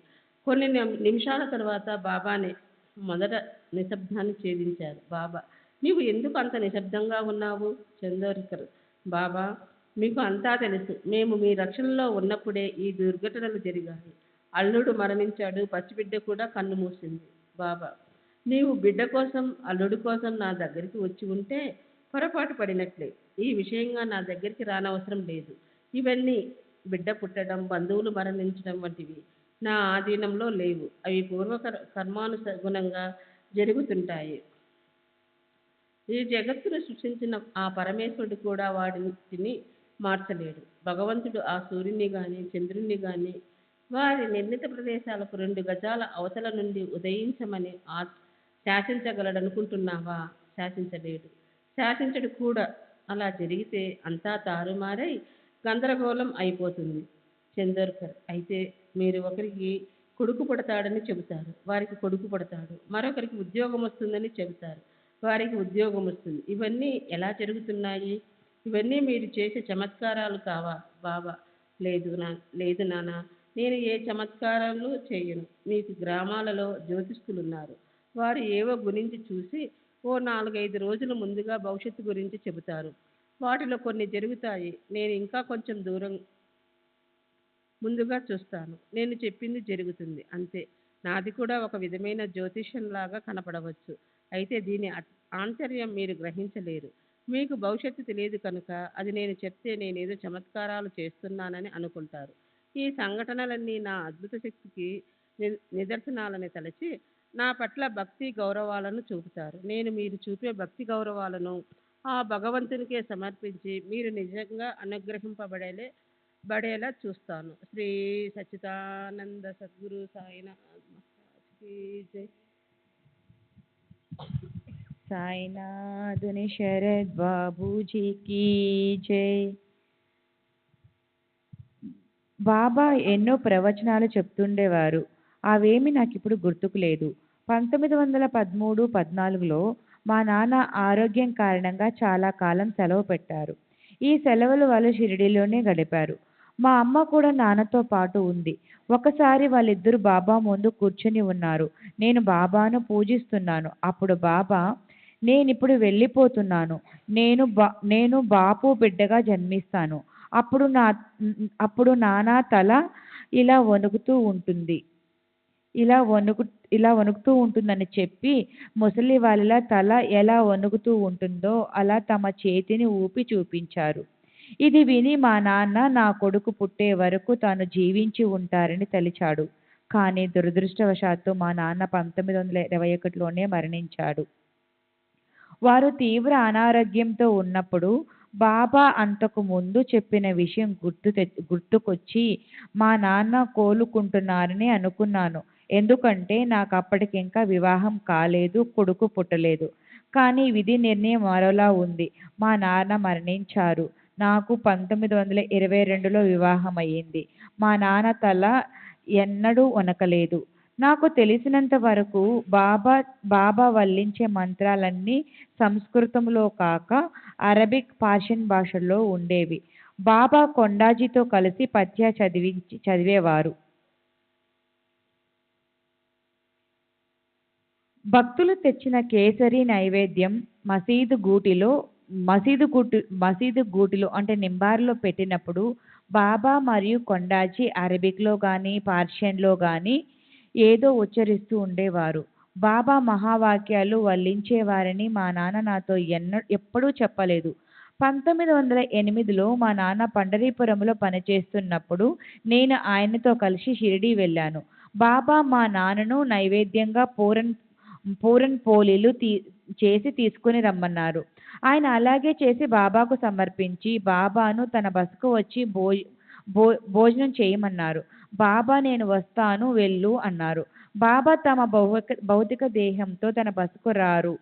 కొన్ని నిమిషాల తర్వాత బాబానే మొదట నిశ్శబ్దాన్ని ఛేదించారు. బాబా, నీవు ఎందుకు అంత నిశ్శబ్దంగా ఉన్నావు? చందోర్కర్, బాబా, మీకు అంతా తెలుసు. మేము మీ రక్షణలో ఉన్నప్పుడే ఈ దుర్ఘటనలు జరిగాయి. అల్లుడు మరణించాడు, పసిబిడ్డ కూడా కన్ను మూసింది. బాబా, నీవు బిడ్డ కోసం, అల్లుడు కోసం నా దగ్గరికి వచ్చి ఉంటే పొరపాటు పడినట్లే. ఈ విషయంగా నా దగ్గరికి రానవసరం లేదు. ఇవన్నీ బిడ్డ పుట్టడం, బంధువులు మరణించడం వంటివి నా ఆధీనంలో లేవు. అవి పూర్వ కర్మానుగుణంగా జరుగుతుంటాయి. ఈ జగత్తును సృష్టించిన ఆ పరమేశ్వరుడు కూడా వాటిని మార్చలేడు. భగవంతుడు ఆ సూర్యుని కానీ చంద్రుణ్ణి కానీ వారి నిర్ణీత ప్రదేశాలకు 2 గజాల అవతల నుండి ఉదయించమని శాసించగలడనుకుంటున్నావా? శాసించలేడు, శాసించడు కూడా. అలా జరిగితే అంతా తారుమారై గందరగోళం అయిపోతుంది. చందోర్కర్. అయితే మీరు ఒకరికి కొడుకు పుడతాడని చెబుతారు, వారికి కొడుకు పుడతాడు. మరొకరికి ఉద్యోగం వస్తుందని చెబుతారు, వారికి ఉద్యోగం వస్తుంది. ఇవన్నీ ఎలా జరుగుతున్నాయి? ఇవన్నీ మీరు చేసే చమత్కారాలు కావా బాబా? లేదు నాన్న, నేను ఏ చమత్కారాలు చేయను. మీకు గ్రామాలలో జ్యోతిష్కులు ఉన్నారు. వారు ఏవో గురించి చూసి ఓ 4-5 రోజుల ముందుగా భవిష్యత్తు గురించి చెబుతారు. వాటిలో కొన్ని జరుగుతాయి. నేను ఇంకా కొంచెం దూరం ముందుగా చూస్తాను. నేను చెప్పింది జరుగుతుంది అంతే. నాది కూడా ఒక విధమైన జ్యోతిష్యంలాగా కనపడవచ్చు. అయితే దీని ఆంతర్యం మీరు గ్రహించలేరు. మీకు భవిష్యత్తు తెలియదు కనుక అది నేను చెప్తే నేనేదో చమత్కారాలు చేస్తున్నానని అనుకుంటారు. ఈ సంఘటనలన్నీ నా అద్భుత శక్తికి నిదర్శనాలని తలచి నా పట్ల భక్తి గౌరవాలను చూపుతారు. నేను మీరు చూపే భక్తి గౌరవాలను ఆ భగవంతునికే సమర్పించి మీరు నిజంగా బడేలా చూస్తాను. శ్రీ సచ్చిదానంద సద్గురు సాయినాథ్ మహారాజ్కి జై. సాయినాథుని శరద్ బాబూజీకి జై. బాబా ఎన్నో ప్రవచనాలు చెప్తుండేవారు. అవేమి నాకు ఇప్పుడు గుర్తుకు లేదు. 1913-14లో మా నాన్న ఆరోగ్యం కారణంగా చాలా కాలం సెలవు పెట్టారు. ఈ సెలవులు వాళ్ళు షిరిడీలోనే గడిపారు. మా అమ్మ కూడా నాన్నతో పాటు ఉంది. ఒకసారి వాళ్ళిద్దరూ బాబా ముందు కూర్చుని ఉన్నారు. నేను బాబాను పూజిస్తున్నాను. అప్పుడు బాబా, నేనిప్పుడు వెళ్ళిపోతున్నాను. నేను బాపు బిడ్డగా జన్మిస్తాను. అప్పుడు నాన్న తల ఇలా వణుకుతూ ఉంటుంది ఇలా వణుకుతూ ఉంటుందని చెప్పి, ముసలి వాళ్ళ తల ఎలా వణుకుతూ ఉంటుందో అలా తమ చేతిని ఊపి చూపించారు. ఇది విని మా నాన్న నా కొడుకు పుట్టే వరకు తాను జీవించి ఉంటారని తలిచాడు. కానీ దురదృష్టవశాత్తు మా నాన్న 1921లోనే మరణించాడు. వారు తీవ్ర అనారోగ్యంతో ఉన్నప్పుడు బాబా అంతకు ముందు చెప్పిన విషయం గుర్తుకొచ్చి మా నాన్న కోలుకుంటున్నారని అనుకున్నాను. ఎందుకంటే నాకు అప్పటికింకా వివాహం కాలేదు, కొడుకు పుట్టలేదు. కానీ విధి నిర్ణయం మరోలా ఉంది. మా నాన్న మరణించారు. నాకు 1922లో వివాహం అయ్యింది. మా నాన్న తల ఎన్నడూ వణకలేదు. నాకు తెలిసినంత వరకు బాబా వల్లించే మంత్రాలన్నీ సంస్కృతంలో కాక అరబిక్, పర్షియన్ భాషల్లో ఉండేవి. బాబా కొండాజీతో కలిసి పద్య చదివేవారు. భక్తులు తెచ్చిన కేసరి నైవేద్యం మసీదు గూటిలో అంటే నింబార్లో పెట్టినప్పుడు బాబా మరియు కొండాజీ అరబిక్లో కానీ పర్షియన్లో కానీ ఏదో ఉచ్చరిస్తూ ఉండేవారు. బాబా మహావాక్యాలు వల్లించేవారని మా నాన్న నాతో ఎప్పుడూ చెప్పలేదు. 1908లో మా నాన్న పండరీపురంలో పనిచేస్తున్నప్పుడు నేను ఆయనతో కలిసి షిరిడీ వెళ్ళాను. బాబా మా నాన్నను నైవేద్యంగా పూరన్ పోలీలు చేసి తీసుకుని రమ్మన్నారు. ఆయన అలాగే చేసి బాబాకు సమర్పించి బాబాను తన బసకు వచ్చి భోజనం చేయమన్నారు. బాబా నేను వస్తాను వెళ్ళు అన్నారు. బాబా తమ భౌతిక దేహంతో తన బసకు రారు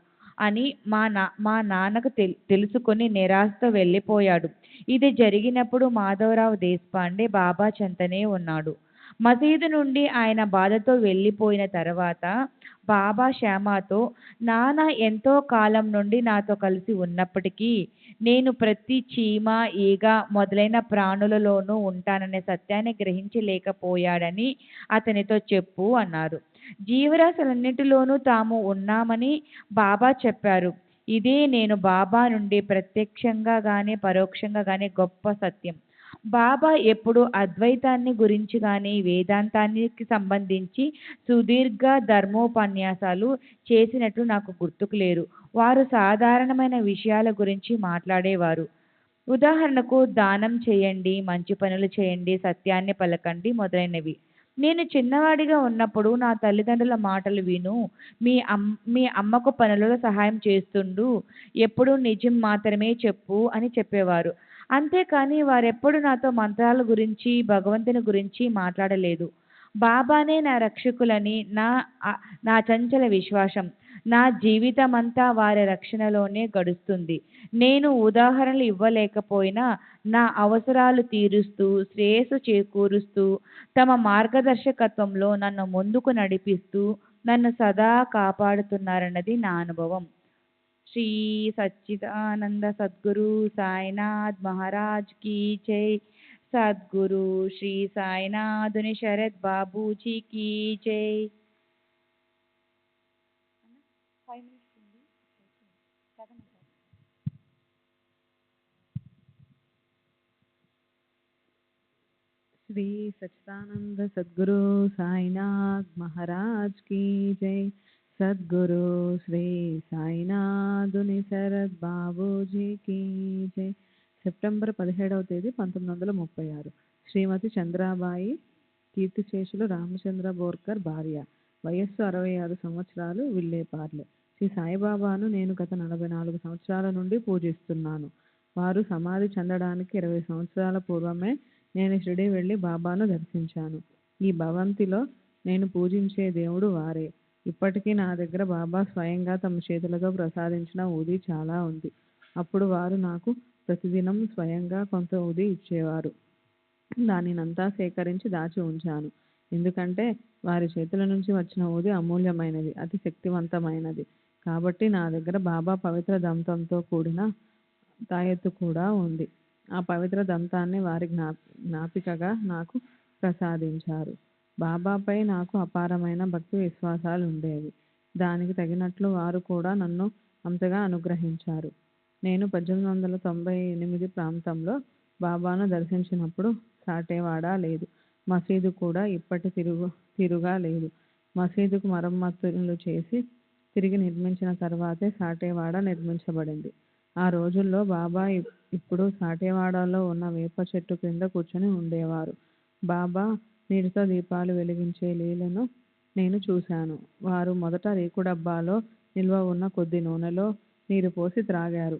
అని మా నాన్నకు తెలుసుకొని నిరాశతో వెళ్ళిపోయాడు. ఇది జరిగినప్పుడు మాధవరావు దేశపాండే బాబా చెంతనే ఉన్నాడు. మసీదు నుండి ఆయన బాధతో వెళ్ళిపోయిన తర్వాత బాబా శ్యామతో, నాన్న ఎంతో కాలం నుండి నాతో కలిసి ఉన్నప్పటికీ నేను ప్రతి చీమ, ఈగ మొదలైన ప్రాణులలోనూ ఉంటాననే సత్యాన్ని గ్రహించలేకపోయాడని అతనితో చెప్పు అన్నారు. జీవరాశులన్నిటిలోనూ తాము ఉన్నామని బాబా చెప్పారు. ఇదే నేను బాబా నుండి ప్రత్యక్షంగా కానీ పరోక్షంగా కానీ గొప్ప సత్యం. బాబా ఎప్పుడు అద్వైతాన్ని గురించి కానీ వేదాంతానికి సంబంధించి సుదీర్ఘ ధర్మోపన్యాసాలు చేసినట్లు నాకు గుర్తుకు లేరు. వారు సాధారణమైన విషయాల గురించి మాట్లాడేవారు. ఉదాహరణకు దానం చేయండి, మంచి పనులు చేయండి, సత్యాన్ని పలకండి మొదలైనవి. నేను చిన్నవాడిగా ఉన్నప్పుడు నా తల్లిదండ్రుల మాటలు విను, మీ అమ్మకు పనులలో సహాయం చేస్తుండు, ఎప్పుడూ నిజం మాత్రమే చెప్పు అని చెప్పేవారు. అంతేకాని వారెప్పుడు నాతో మంత్రాల గురించి, భగవంతుని గురించి మాట్లాడలేదు. బాబానే నా రక్షకులని నా చంచల విశ్వాసం. నా జీవితమంతా వారి రక్షణలోనే గడుస్తుంది. నేను ఉదాహరణలు ఇవ్వలేకపోయినా నా అవసరాలు తీరుస్తూ, శ్రేయస్సు చేకూరుస్తూ, తమ మార్గదర్శకత్వంలో నన్ను ముందుకు నడిపిస్తూ, నన్ను సదా కాపాడుతున్నారన్నది నా అనుభవం. శ్రీ సచ్చిదానంద సద్గురు సాయినాథ్ మహారాజ్ की जय. సద్గురు శ్రీ సాయినాథుని శరత్ బాబూజీ की जय. శ్రీ సచ్చిదానంద సద్గురు సాయినాథ్ మహారాజ్ की जय. సద్గురు శ్రీ సాయినాథుని శరత్ బాబూజీ की जय. సెప్టెంబర్ 17వ తేదీ 1936. శ్రీమతి చంద్రాబాయి కీర్తిశేషులు రామచంద్ర బోర్కర్ భార్య. వయస్సు 66 సంవత్సరాలు. విల్లేపార్లె. శ్రీ సాయిబాబాను నేను గత 44 సంవత్సరాల నుండి పూజిస్తున్నాను. వారు సమాధి చెందడానికి 20 సంవత్సరాల పూర్వమే నేను షిరిడి వెళ్ళి బాబాను దర్శించాను. ఈ భవంతిలో నేను పూజించే దేవుడు వారే. ఇప్పటికీ నా దగ్గర బాబా స్వయంగా తమ చేతులతో ప్రసాదించిన ఊది చాలా ఉంది. అప్పుడు వారు నాకు ప్రతిదినం స్వయంగా కొంత ఊది ఇచ్చేవారు. దానినంతా సేకరించి దాచి ఉంచాను. ఎందుకంటే వారి చేతుల నుంచి వచ్చిన ఊది అమూల్యమైనది, అతి శక్తివంతమైనది. కాబట్టి నా దగ్గర బాబా పవిత్ర దంతంతో కూడిన తాయెత్తు కూడా ఉంది. ఆ పవిత్ర దంతాన్ని వారి జ్ఞాపికగా నాకు ప్రసాదించారు. బాబాపై నాకు అపారమైన భక్తి విశ్వాసాలు ఉండేవి. దానికి తగినట్లు వారు కూడా నన్ను అంతగా అనుగ్రహించారు. నేను 1898 ప్రాంతంలో బాబాను దర్శించినప్పుడు సాటేవాడా లేదు. మసీదు కూడా ఇప్పటి తిరుగా లేదు. మసీదుకు మరమ్మతులు చేసి తిరిగి నిర్మించిన తర్వాతే సాటేవాడ నిర్మించబడింది. ఆ రోజుల్లో బాబా ఇప్పుడు సాటేవాడలో ఉన్న వేప చెట్టు క్రింద కూర్చొని ఉండేవారు. బాబా నీటితో దీపాలు వెలిగించే లీలను నేను చూశాను. వారు మొదట రేకు డబ్బాలో నిల్వ ఉన్న కొద్ది నూనెలో నీరు పోసి త్రాగారు.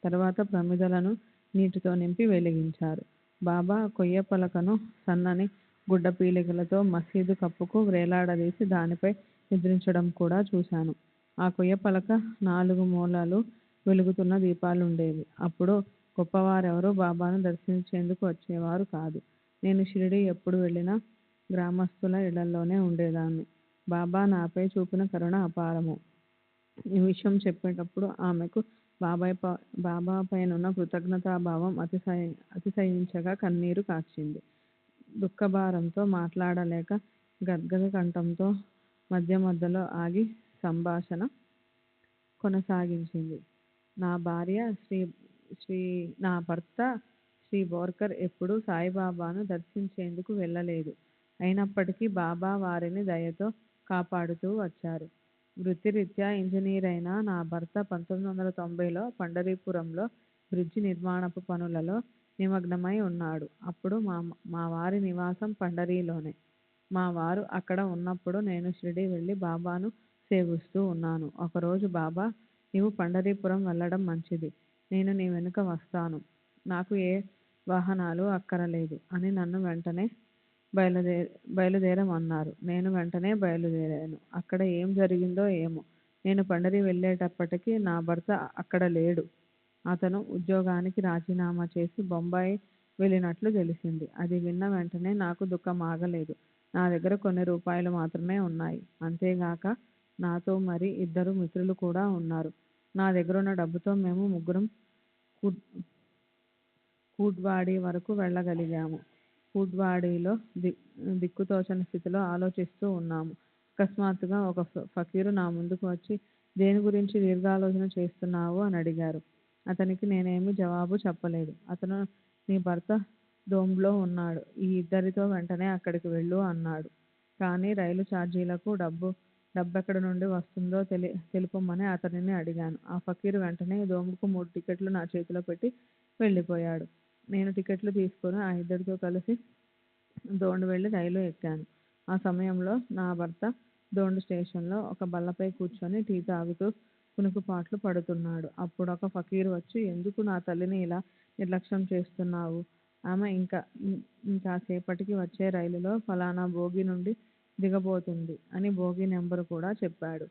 తర్వాత ప్రమిదలను నీటితో నింపి వెలిగించారు. బాబా కొయ్య పలకను సన్నని గుడ్డ పీలికలతో మసీదు కప్పుకు వేలాడదీసి దానిపై నిద్రించడం కూడా చూశాను. ఆ కొయ్య పలక 4 మూలలు వెలుగుతున్న దీపాలుండేవి. అప్పుడు గొప్పవారెవరూ బాబాను దర్శించేందుకు వచ్చేవారు కాదు. నేను షిరిడి ఎప్పుడు వెళ్ళినా గ్రామస్తుల ఇళ్లలోనే ఉండేదాన్ని. బాబా నాపై చూపిన కరుణ అపారము. ఈ విషయం చెప్పేటప్పుడు ఆమెకు బాబా పైనున్న కృతజ్ఞతాభావం అతిశయించగా కన్నీరు కార్చింది. దుఃఖభారంతో మాట్లాడలేక గద్గద కంఠంతో మధ్య మధ్యలో ఆగి సంభాషణ కొనసాగించింది. నా భర్త శ్రీ బోర్కర్ ఎప్పుడూ సాయిబాబాను దర్శించేందుకు వెళ్ళలేదు. అయినప్పటికీ బాబా వారిని దయతో కాపాడుతూ వచ్చారు. వృత్తిరీత్యా ఇంజనీర్ అయిన నా భర్త 1990లో పండరీపురంలో బ్రిడ్జి నిర్మాణపు పనులలో నిమగ్నమై ఉన్నాడు. అప్పుడు మా వారి నివాసం పండరీలోనే. మా వారు అక్కడ ఉన్నప్పుడు నేను షిరిడి వెళ్ళి బాబాను సేవిస్తూ ఉన్నాను. ఒకరోజు బాబా, నీవు పండరీపురం వెళ్ళడం మంచిది. నేను నీ వెనుక వస్తాను. నాకు ఏ వాహనాలు అక్కరలేదు అని నన్ను వెంటనే బయలుదేరమన్నారు. నేను వెంటనే బయలుదేరాను. అక్కడ ఏం జరిగిందో ఏమో. నేను పండరీ వెళ్ళేటప్పటికి నా భర్త అక్కడ లేడు. అతను ఉద్యోగానికి రాజీనామా చేసి బొంబాయి వెళ్ళినట్లు తెలిసింది. అది విన్న వెంటనే నాకు దుఃఖం ఆగలేదు. నా దగ్గర కొన్ని రూపాయలు మాత్రమే ఉన్నాయి. అంతేగాక నాతో మరి 2 మిత్రులు కూడా ఉన్నారు. నా దగ్గరున్న డబ్బుతో మేము ముగ్గురం కూడ్వాడి వరకు వెళ్ళగలిగాము. కూడ్వాడిలో దిక్కుతోచని స్థితిలో ఆలోచిస్తూ ఉన్నాము. అకస్మాత్తుగా ఒక ఫకీరు నా ముందుకు వచ్చి, దేని గురించి దీర్ఘాలోచన చేస్తున్నావు అని అడిగారు. అతనికి నేనేమీ జవాబు చెప్పలేదు. అతను, నీ భర్త దోంబ్లో ఉన్నాడు. ఈ 2తో వెంటనే అక్కడికి వెళ్ళు అన్నాడు. కానీ రైలు ఛార్జీలకు డబ్బెక్కడి నుండి వస్తుందో తెలుపమని అతనిని అడిగాను. ఆ ఫకీరు వెంటనే దోంబ్కు 3 టికెట్లు నా చేతిలో పెట్టి వెళ్ళిపోయాడు. నేను టికెట్లు తీసుకుని ఆ 2తో కలిసి దోండ్ వెళ్ళి రైలు ఎక్కాను. ఆ సమయంలో నా భర్త దోండ్ స్టేషన్లో ఒక బల్లపై కూర్చొని టీ తాగుతూ కునుకుపాట్లు పడుతున్నాడు. అప్పుడు ఒక ఫకీరు వచ్చి, ఎందుకు నా తల్లిని ఇలా నిర్లక్ష్యం చేస్తున్నావు? ఆమె ఇంకాసేపటికి వచ్చే రైలులో ఫలానా బోగి నుండి దిగబోతుంది అని బోగి నెంబరు కూడా చెప్పాడు.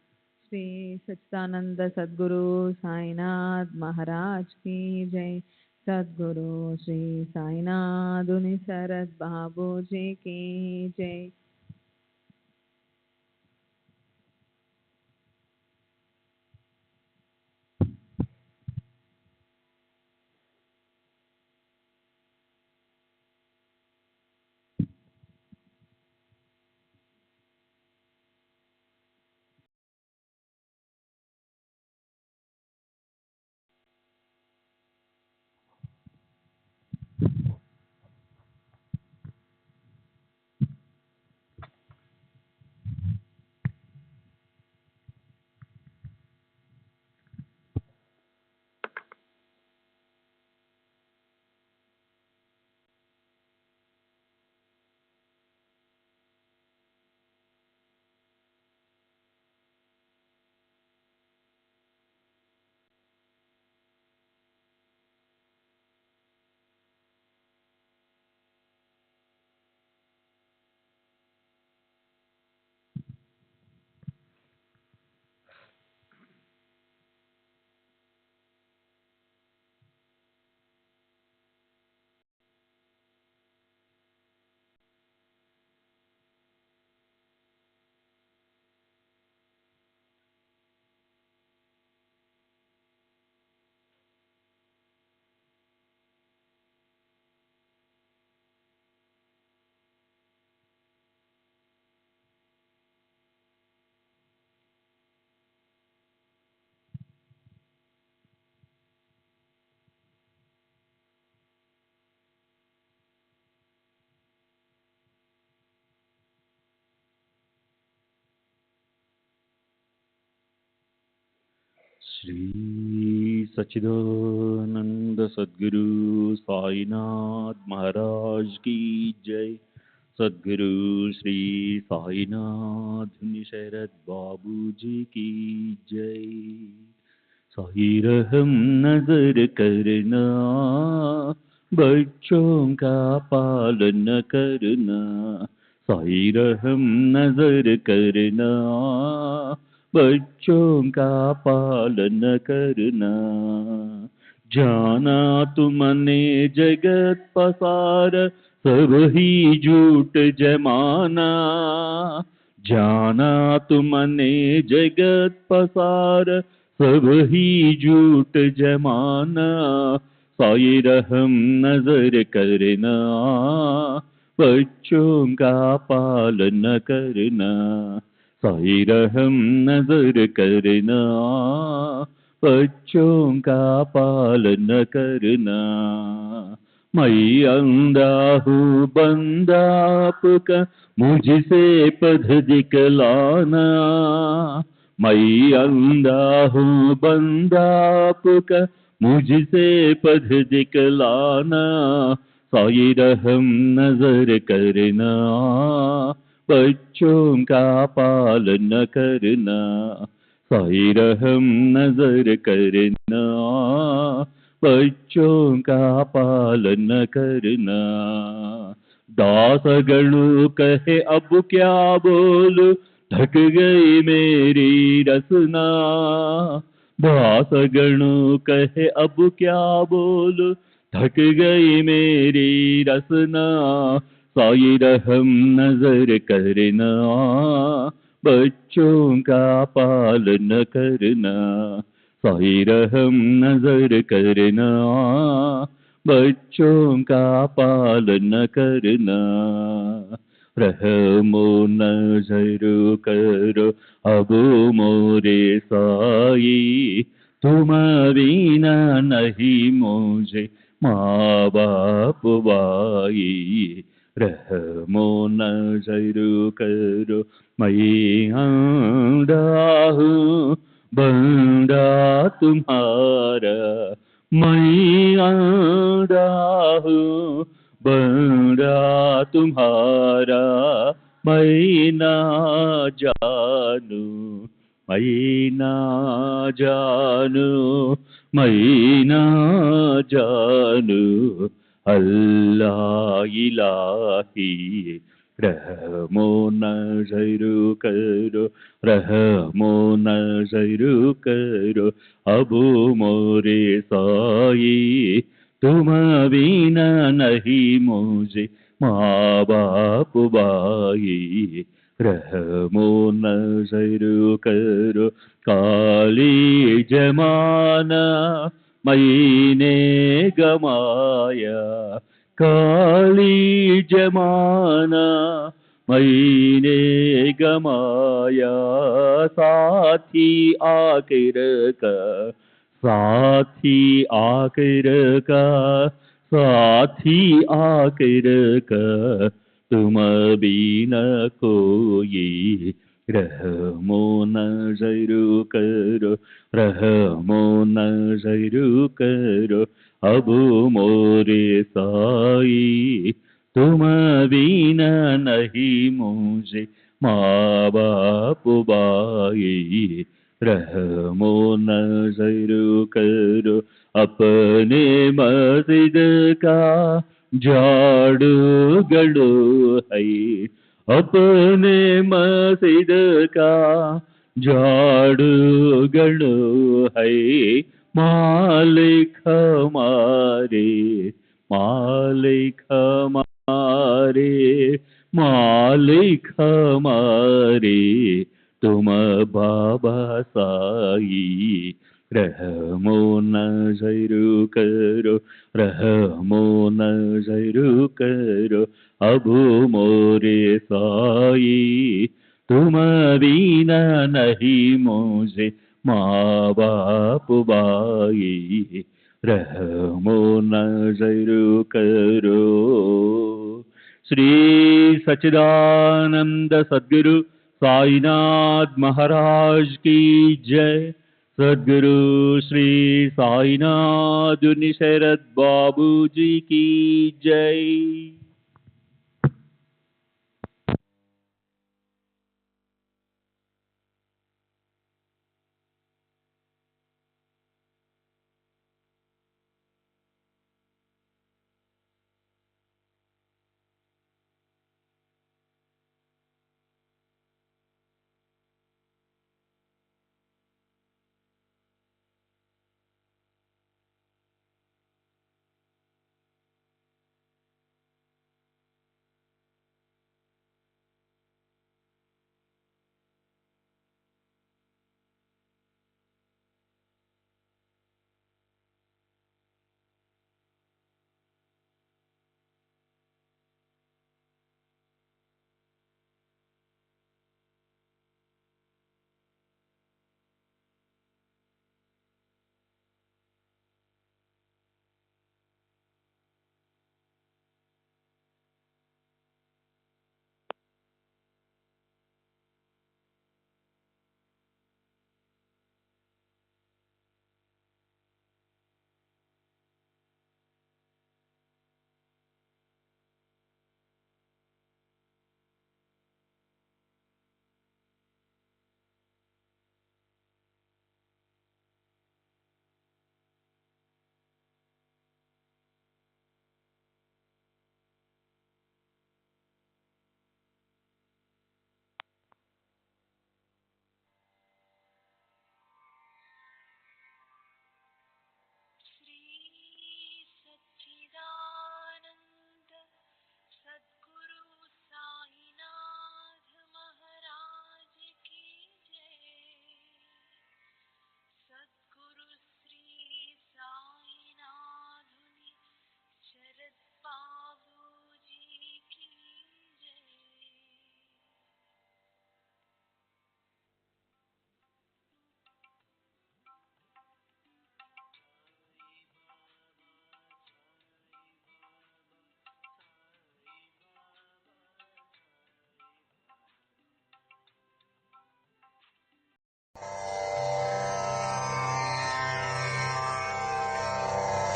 श्री सच्चिदानंद सद्गुरु साईनाथ महाराज की जय। सद्गुरु श्री साईनाथ उनि शरद बाबू जी की जय। श्री सच्चिदानंद सद्गुरु साईनाथ महाराज की जय। सद्गुरु श्री साईनाथ शरद बाबू जी की जय। साई रहम नजर करना, बच्चों का पालन करना। साई रहम नजर करना, बच्चों का पालन करना। जाना तुमने जगत पसार, सब ही झूठ जमाना। जाना तुमने जगत पसार, सब ही झूठ जमाना। साई रहम नजर करना, बच्चों का पालन करना। साई रहम नजर करना, बच्चों का पालन करना। मैं अंधा हूँ बंदा आपका, मुझसे पथ दिखलाना। मैं अंधा हूँ बंदा आपका, मुझसे पथ दिखलाना। साई रहम नजर करना, बच्चों का पालन करना। साई रहम नजर करना, बच्चों का पालन करना। दास गणु कहे अब क्या बोलूं, थक गई मेरी रसना। दास गणु कहे अब क्या बोलूं, थक गई मेरी रसना। साई रहम नजर करना, बच्चों का पालन करना। साई रहम नजर करना, बच्चों का पालन करना। रहमो नजर करो अब मोरे साई, तुम बिना नहीं मुझे माँ बाप भाई। रहमो नजर करो मैं अंधा हूँ बंदा तुम्हारा। मैं अंधा हूँ बंदा तुम्हारा। मैं ना जानू, मैं ना जानू, मैं ना जानू। अल्लाह इलाही रहमो नजर करो, रहमो नजर करो, अब मोरे साई तुम बिना नहीं मुझे माँ बाप भाई। रहमो नजर करो, काली जमाना मैंने गमाया, काली जमाना मैंने गमाया, साथी आखिर का, साथी आखिर का, साथी आखिर का तुम बिना कोई। रहमो नजर करो, रहमो नजर करो, अब मोरे साई तुम बिना नहीं मुझे माँ बाप भाई। रहमो नजर करो, अपने मस्जिद का झाड़ू गड़ो है, अपने मस्जिद का झाड़ू गड़ो है, मालिक हमारे, मालिक हमारे, मालिक हमारे तुम बाबा साई। रहमो नजर करो, रहमो नजर करो, अब मोरे साई तुम बिना नहीं मुझे माँ बाप भाई। रहमो नजर करो। श्री सच्चिदानंद सद्गुरु साईनाथ महाराज की जय। सद्गुरु श्री साईनाथ शरद बाबू जी की जय।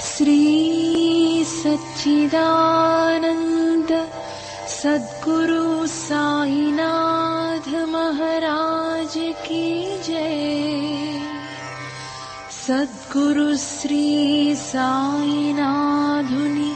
श्री सच्चिदानंद सद्गुरु साईनाथ महाराज की जय। सद्गुरु श्री साईनाथुनि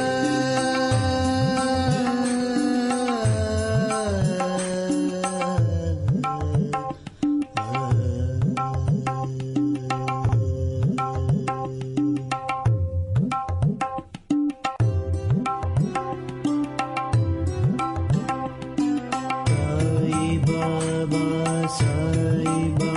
బాబా